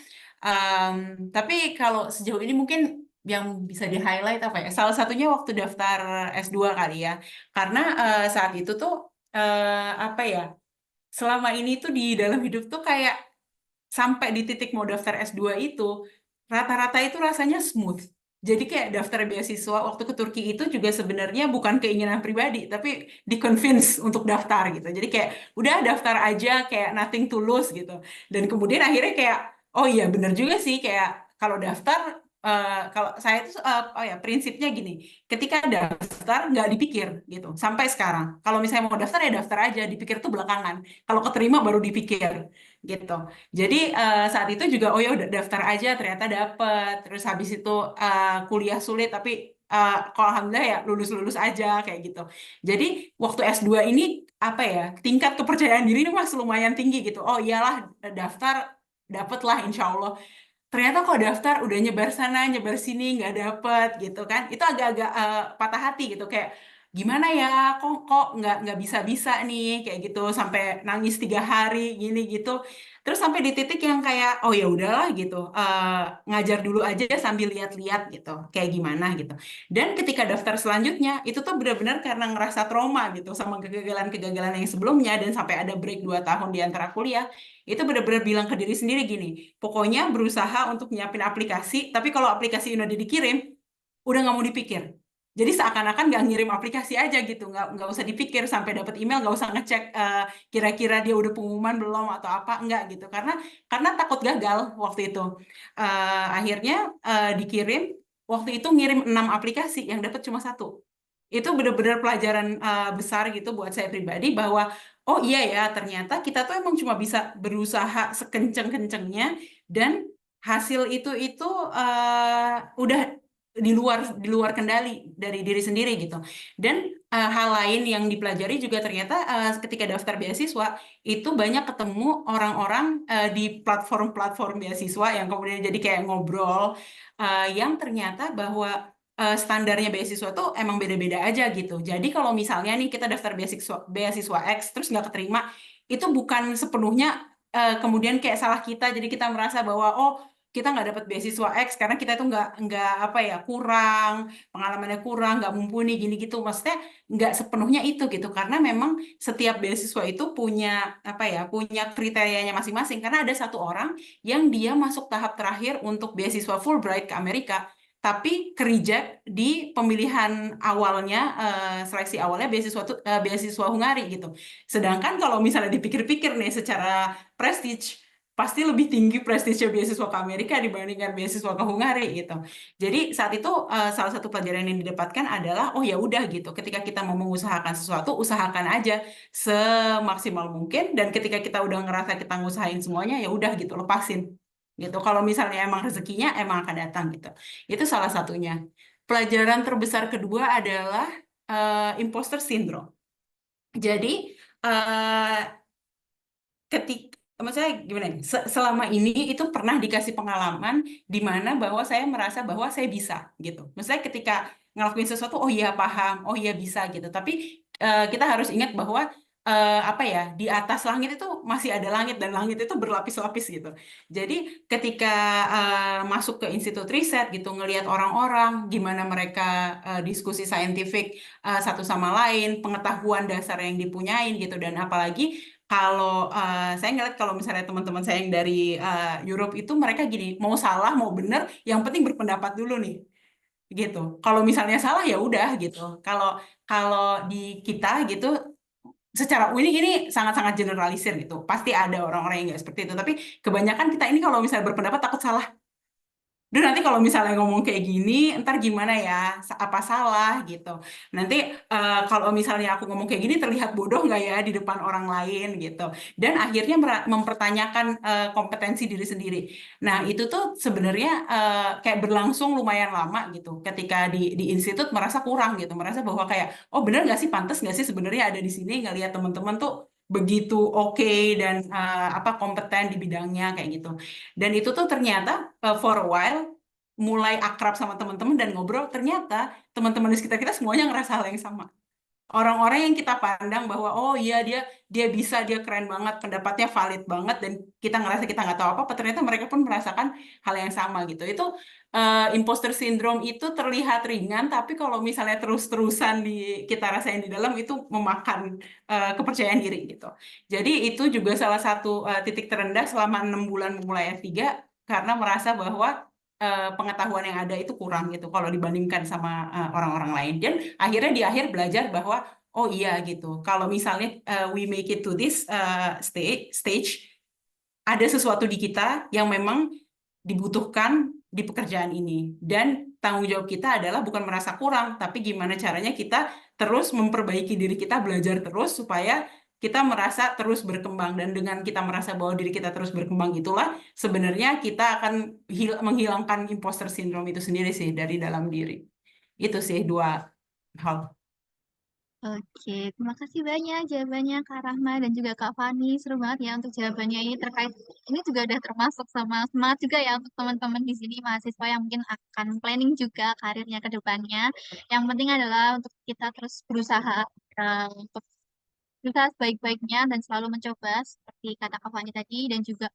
Speaker 5: Tapi kalau sejauh ini mungkin yang bisa di-highlight apa ya? Salah satunya waktu daftar S2 kali ya. Karena saat itu tuh apa ya? Selama ini tuh di dalam hidup tuh kayak sampai di titik mau daftar S2 itu rata-rata itu rasanya smooth. Jadi kayak daftar beasiswa waktu ke Turki itu juga sebenarnya bukan keinginan pribadi, tapi di-convince untuk daftar gitu. Jadi kayak udah daftar aja kayak nothing to lose gitu. Dan kemudian akhirnya kayak oh iya bener juga sih kayak kalau daftar kalau saya tuh oh ya prinsipnya gini, ketika daftar nggak dipikir gitu sampai sekarang. Kalau misalnya mau daftar ya daftar aja, dipikir tuh belakangan. Kalau keterima baru dipikir gitu. Jadi saat itu juga oh ya udah daftar aja ternyata dapet. Terus habis itu kuliah sulit tapi kalau alhamdulillah ya lulus-lulus aja kayak gitu. Jadi waktu S2 ini apa ya tingkat kepercayaan diri ini masih lumayan tinggi gitu. Oh iyalah daftar dapet lah insya Allah. Ternyata kok daftar udah nyebar sana nyebar sini nggak dapet gitu kan. Itu agak-agak patah hati gitu kayak gimana ya kok nggak bisa nih kayak gitu sampai nangis 3 hari gini gitu terus sampai di titik yang kayak oh ya udahlah gitu ngajar dulu aja sambil lihat-lihat gitu kayak gimana gitu dan ketika daftar selanjutnya itu tuh benar-benar karena ngerasa trauma gitu sama kegagalan-kegagalan yang sebelumnya dan sampai ada break 2 tahun di antara kuliah itu benar-benar bilang ke diri sendiri gini pokoknya berusaha untuk nyiapin aplikasi tapi kalau aplikasi udah dikirim udah nggak mau dipikir jadi seakan-akan nggak ngirim aplikasi aja gitu, nggak usah dipikir sampai dapat email, nggak usah ngecek kira-kira dia udah pengumuman belum atau apa, nggak gitu. Karena takut gagal waktu itu. Akhirnya dikirim, waktu itu ngirim 6 aplikasi, yang dapat cuma 1. Itu benar-benar pelajaran besar gitu buat saya pribadi bahwa oh iya ya ternyata kita tuh emang cuma bisa berusaha sekenceng-kencengnya dan hasil itu udah di luar kendali dari diri sendiri gitu. Dan hal lain yang dipelajari juga ternyata ketika daftar beasiswa itu banyak ketemu orang-orang di platform-platform beasiswa yang kemudian jadi kayak ngobrol yang ternyata bahwa standarnya beasiswa tuh emang beda-beda aja gitu. Jadi kalau misalnya nih kita daftar beasiswa X terus nggak keterima, itu bukan sepenuhnya kemudian kayak salah kita. Jadi kita merasa bahwa oh kita nggak dapat beasiswa X karena kita itu nggak apa ya, kurang pengalamannya, kurang nggak mumpuni gini gitu. Maksudnya nggak sepenuhnya itu gitu, karena memang setiap beasiswa itu punya apa ya, punya kriterianya masing-masing. Karena ada satu orang yang dia masuk tahap terakhir untuk beasiswa Fulbright ke Amerika, tapi ke-reject di pemilihan awalnya, seleksi awalnya beasiswa Hungari gitu. Sedangkan kalau misalnya dipikir-pikir nih secara prestige, pasti lebih tinggi prestisnya beasiswa ke Amerika dibandingkan beasiswa ke Hungari gitu. Jadi saat itu salah satu pelajaran yang didapatkan adalah, oh ya udah gitu, ketika kita mau mengusahakan sesuatu, usahakan aja semaksimal mungkin, dan ketika kita udah ngerasa kita ngusahain semuanya, ya udah gitu, lepasin gitu. Kalau misalnya emang rezekinya emang akan datang gitu. Itu salah satunya. Pelajaran terbesar kedua adalah imposter syndrome. Jadi eh, ketika, maksudnya gimana ya, selama ini itu pernah dikasih pengalaman di mana bahwa saya merasa bahwa saya bisa gitu. Maksudnya ketika ngelakuin sesuatu, oh iya paham, oh iya bisa gitu. Tapi kita harus ingat bahwa apa ya, di atas langit itu masih ada langit, dan langit itu berlapis-lapis gitu. Jadi ketika masuk ke institut riset gitu, ngelihat orang-orang gimana mereka diskusi saintifik satu sama lain, pengetahuan dasar yang dipunyain gitu, dan apalagi kalau saya ngeliat kalau misalnya teman-teman saya yang dari Europe itu, mereka gini, mau salah mau bener, yang penting berpendapat dulu nih gitu. Kalau misalnya salah ya udah gitu. Kalau kalau di kita gitu, secara ini sangat-sangat generalisir gitu. Pasti ada orang-orang yang nggak seperti itu. Tapi kebanyakan kita ini kalau misalnya berpendapat takut salah. Duh, nanti kalau misalnya ngomong kayak gini, ntar gimana ya? Apa salah gitu? Nanti kalau misalnya aku ngomong kayak gini, terlihat bodoh nggak ya di depan orang lain gitu? Dan akhirnya mempertanyakan kompetensi diri sendiri. Nah, itu tuh sebenarnya kayak berlangsung lumayan lama gitu. Ketika di institut merasa kurang gitu, merasa bahwa kayak, oh bener nggak sih, pantas nggak sih sebenarnya ada di sini, ngelihat teman-teman tuh begitu oke dan apa kompeten di bidangnya kayak gitu. Dan itu tuh ternyata for a while mulai akrab sama teman-teman dan ngobrol, ternyata teman-teman di sekitar kita semuanya ngerasa hal yang sama. Orang-orang yang kita pandang bahwa oh iya dia dia bisa, dia keren banget, pendapatnya valid banget, dan kita ngerasa kita nggak tahu apa-apa, ternyata mereka pun merasakan hal yang sama gitu. Itu imposter syndrome itu terlihat ringan, tapi kalau misalnya terus-terusan kita rasain di dalam, itu memakan kepercayaan diri gitu. Jadi itu juga salah satu titik terendah selama 6 bulan memulai S3, karena merasa bahwa pengetahuan yang ada itu kurang gitu kalau dibandingkan sama orang-orang lain. Dan akhirnya di akhir belajar bahwa oh iya gitu, kalau misalnya we make it to this stage, ada sesuatu di kita yang memang dibutuhkan di pekerjaan ini, dan tanggung jawab kita adalah bukan merasa kurang, tapi gimana caranya kita terus memperbaiki diri kita, belajar terus supaya kita merasa terus berkembang. Dan dengan kita merasa bahwa diri kita terus berkembang, itulah sebenarnya kita akan menghilangkan imposter syndrome itu sendiri sih dari dalam diri. Itu sih dua hal.
Speaker 2: Oke, terima kasih banyak jawabannya Kak Rahma dan juga Kak Fani. Seru banget ya untuk jawabannya ini terkait ini juga udah termasuk sama semangat juga ya untuk teman-teman di sini mahasiswa yang mungkin akan planning juga karirnya ke depannya. Yang penting adalah untuk kita terus berusaha untuk berusaha sebaik-baiknya dan selalu mencoba seperti kata Kak Fani tadi, dan juga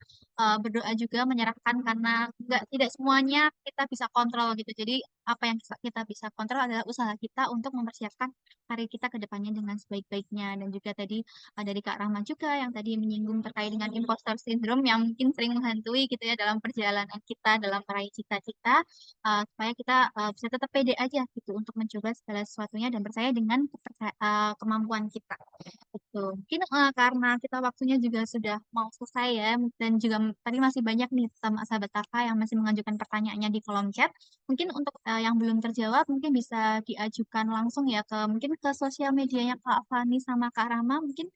Speaker 2: berdoa juga, menyerahkan, karena tidak semuanya kita bisa kontrol gitu. Jadi apa yang kita bisa kontrol adalah usaha kita untuk mempersiapkan karir kita ke depannya dengan sebaik-baiknya. Dan juga tadi dari Kak Rahman juga yang tadi menyinggung terkait dengan imposter syndrome yang mungkin sering menghantui gitu ya dalam perjalanan kita dalam meraih cita-cita, supaya kita bisa tetap pede aja gitu untuk mencoba segala sesuatunya dan percaya dengan kemampuan kita. Betul. Mungkin karena kita waktunya juga sudah mau selesai ya, dan juga tadi masih banyak nih sama sahabat kakak yang masih mengajukan pertanyaannya di kolom chat. Mungkin untuk yang belum terjawab, mungkin bisa diajukan langsung ya ke mungkin ke sosial medianya Kak Fani sama Kak Rama, mungkin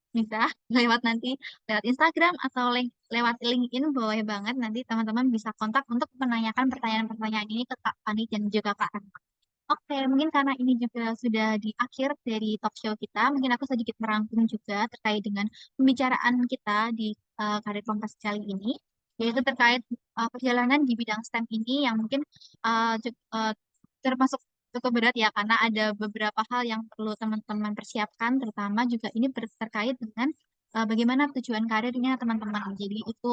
Speaker 2: bisa lewat nanti lewat Instagram atau lewat LinkedIn, boleh banget, nanti teman-teman bisa kontak untuk menanyakan pertanyaan-pertanyaan ini ke Kak Fani dan juga Kak Rama. Oke, mungkin karena ini juga sudah di akhir dari talk show kita, mungkin aku sedikit merangkum juga terkait dengan pembicaraan kita di Karir Kompas kali ini, yaitu terkait perjalanan di bidang STEM ini yang mungkin termasuk cukup berat ya, karena ada beberapa hal yang perlu teman-teman persiapkan, terutama juga ini terkait dengan bagaimana tujuan karirnya teman-teman. Jadi itu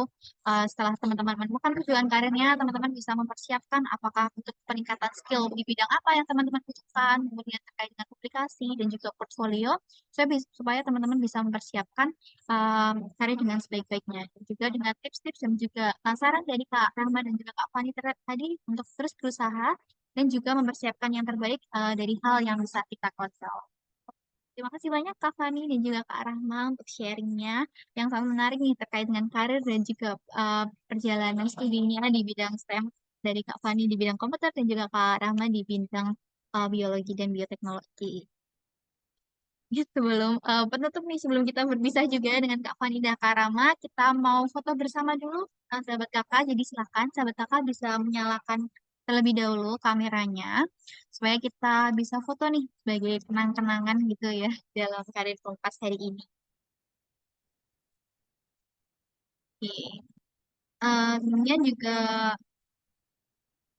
Speaker 2: setelah teman-teman menemukan tujuan karirnya, teman-teman bisa mempersiapkan apakah untuk peningkatan skill di bidang apa yang teman-teman butuhkan, kemudian terkait dengan publikasi dan juga portfolio, supaya teman-teman bisa mempersiapkan karir dengan sebaik-baiknya. Dan juga dengan tips-tips dan juga saran dari Kak Rahma dan juga Kak Fani tadi untuk terus berusaha dan juga mempersiapkan yang terbaik dari hal yang bisa kita kontrol. Terima kasih banyak Kak Fani dan juga Kak Rahma untuk sharingnya yang sangat menarik nih terkait dengan karir dan juga perjalanan studinya di bidang STEM dari Kak Fani di bidang komputer dan juga Kak Rahma di bidang biologi dan bioteknologi. Ya, sebelum penutup nih, sebelum kita berpisah juga dengan Kak Fani dan Kak Rama, kita mau foto bersama dulu, sahabat kakak. Jadi silakan sahabat kakak bisa menyalakan terlebih dahulu kameranya, supaya kita bisa foto nih sebagai kenang-kenangan gitu ya dalam karir Kompas hari ini. Oke. Kemudian juga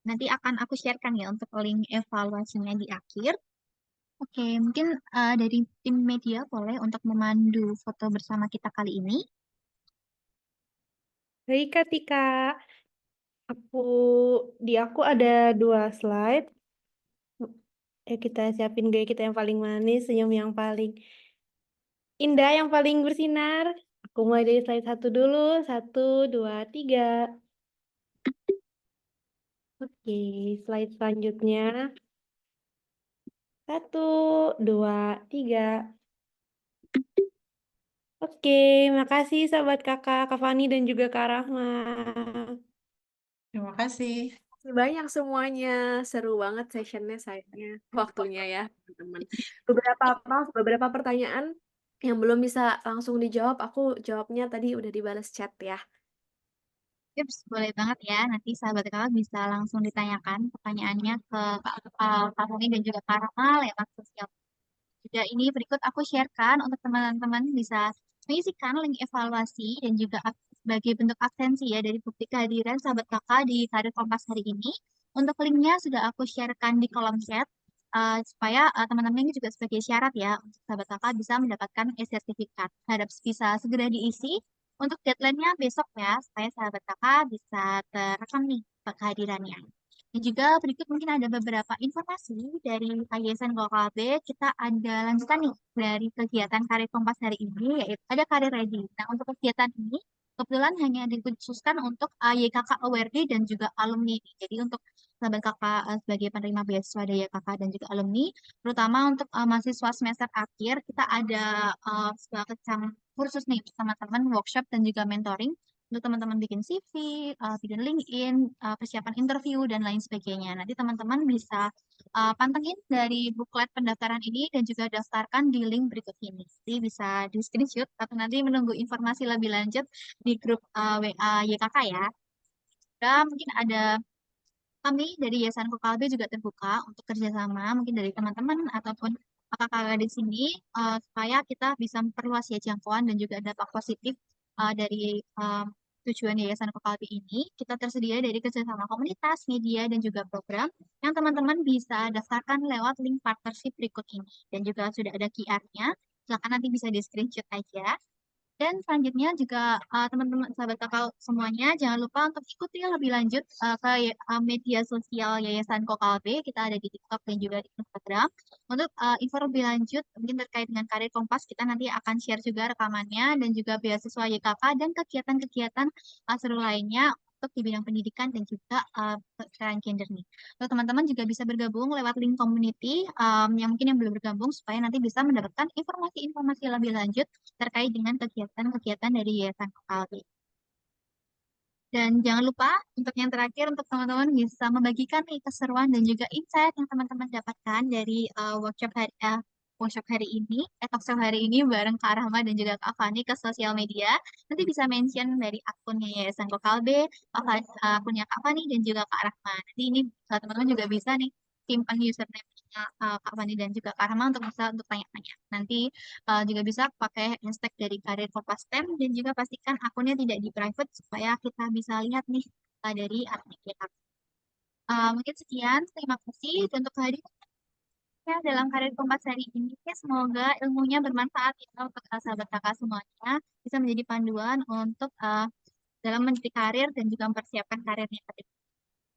Speaker 2: nanti akan aku sharekan ya untuk link evaluasinya di akhir. Oke, mungkin dari tim media boleh untuk memandu foto bersama kita kali ini.
Speaker 8: Baik, Kak Tika. Aku ada 2 slide. Ya, kita siapin gaya kita yang paling manis, senyum yang paling indah, yang paling bersinar. Aku mulai dari slide 1 dulu. 1, 2, 3. Oke, slide selanjutnya. 1, 2, 3. Oke, makasih sahabat kakak, Kak Fani dan juga Kak Rahma.
Speaker 5: Terima kasih.
Speaker 4: Terima kasih banyak semuanya. Seru banget sessionnya sayangnya. Waktunya ya, teman-teman. Beberapa pertanyaan yang belum bisa langsung dijawab, aku jawabnya tadi udah dibalas chat ya.
Speaker 2: Tips boleh banget ya. Nanti sahabat kakak bisa langsung ditanyakan pertanyaannya ke Kak Fani dan juga Kak Ramal lewat sosial. Juga ini berikut aku sharekan untuk teman-teman bisa mengisikan link evaluasi dan juga sebagai bentuk absensi ya dari bukti kehadiran sahabat kakak di Karir Kompas hari ini. Untuk linknya sudah aku sharekan di kolom chat supaya teman-teman ini juga sebagai syarat ya untuk sahabat kakak bisa mendapatkan e-sertifikat. Harap bisa segera diisi untuk deadline-nya besok ya supaya sahabat kakak bisa terekam nih kehadirannya. Dan juga berikut mungkin ada beberapa informasi dari Yayasan KKB. Kita ada lanjutan nih dari kegiatan Karir Kompas hari ini, yaitu ada Karir Ready. Nah, untuk kegiatan ini kebetulan hanya dikhususkan untuk YKK Awardee dan juga alumni. Jadi untuk sahabat kakak sebagai penerima beasiswa dari YKK dan juga alumni, terutama untuk mahasiswa semester akhir, kita ada sebuah kursus nih teman-teman workshop dan juga mentoring untuk teman-teman bikin CV, bikin LinkedIn, persiapan interview, dan lain sebagainya. Nanti teman-teman bisa pantengin dari buklet pendaftaran ini dan juga daftarkan di link berikut ini. Jadi bisa di screenshot atau nanti menunggu informasi lebih lanjut di grup WA YKK ya. Dan mungkin ada kami dari Yayasan Kokalbe juga terbuka untuk kerjasama mungkin dari teman-teman ataupun kakak-kakak di sini supaya kita bisa memperluas ya jangkauan dan juga dampak positif dari tujuan Yayasan Kokalbe ini. Kita tersedia dari kerjasama komunitas, media, dan juga program yang teman-teman bisa daftarkan lewat link partnership berikut ini. Dan juga sudah ada QR-nya, silakan nanti bisa di screenshot aja. Dan selanjutnya juga teman-teman sahabat kakak semuanya jangan lupa untuk ikuti lebih lanjut ke media sosial Yayasan Kokalbe. Kita ada di TikTok dan juga di Instagram. Untuk info lebih lanjut mungkin terkait dengan Karir Kompas kita nanti akan share juga rekamannya dan juga beasiswa YKK dan kegiatan-kegiatan seru lainnya untuk di bidang pendidikan dan juga kesetaraan gender nih. Lalu teman-teman juga bisa bergabung lewat link community yang mungkin yang belum bergabung supaya nanti bisa mendapatkan informasi-informasi lebih lanjut terkait dengan kegiatan-kegiatan dari Yayasan Kokalbe. Dan jangan lupa untuk yang terakhir untuk teman-teman bisa membagikan nih keseruan dan juga insight yang teman-teman dapatkan dari workshop hari ini, talkshow hari ini bareng Kak Rahma dan juga Kak Fani ke sosial media. Nanti bisa mention dari akunnya Yayasan Kokalbe, akunnya Kak Fani dan juga Kak Rahma. Nanti ini teman-teman juga bisa nih simpan username-nya Kak Fani dan juga Kak Rahma untuk bisa untuk tanya-tanya. Nanti juga bisa pakai hashtag dari Karir Kompas STEM dan juga pastikan akunnya tidak di private supaya kita bisa lihat nih dari admin kita. Mungkin sekian, terima kasih untuk kehadiran Ya, dalam karir Kompas hari ini, semoga ilmunya bermanfaat ya untuk sahabat kakak semuanya, bisa menjadi panduan untuk dalam meniti karir dan juga mempersiapkan karirnya ke depan.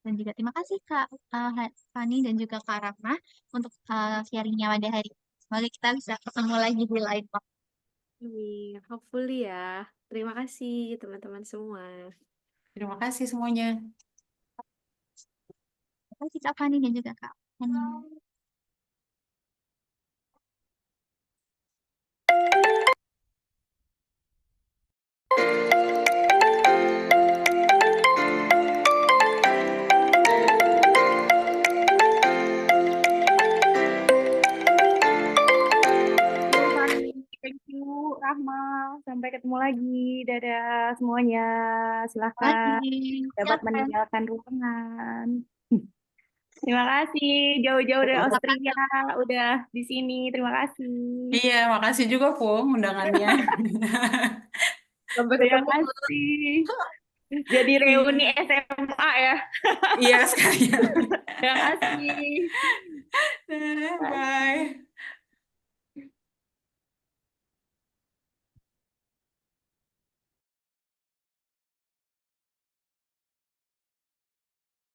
Speaker 2: Dan juga terima kasih Kak Fani dan juga Kak Rahma untuk sharingnya pada hari ini. Semoga kita bisa ketemu lagi di lain waktu.
Speaker 4: Amin. Hopefully ya. Terima kasih teman-teman semua.
Speaker 5: Terima kasih semuanya.
Speaker 2: Terima kasih Kak Fani dan juga Kak Fani.
Speaker 8: Thank you, Rahma. Sampai ketemu lagi. Dadah semuanya. Silahkan dapat
Speaker 2: Silakan.
Speaker 8: meninggalkan ruangan. Terima kasih jauh-jauh dari Austria udah di sini. Terima kasih.
Speaker 5: Iya, makasih juga Pung undangannya.
Speaker 4: Sampai
Speaker 8: Terima
Speaker 4: ketemu.
Speaker 8: kasih. Jadi reuni SMA ya.
Speaker 5: Iya sekalian.
Speaker 8: Terima kasih.
Speaker 5: Bye.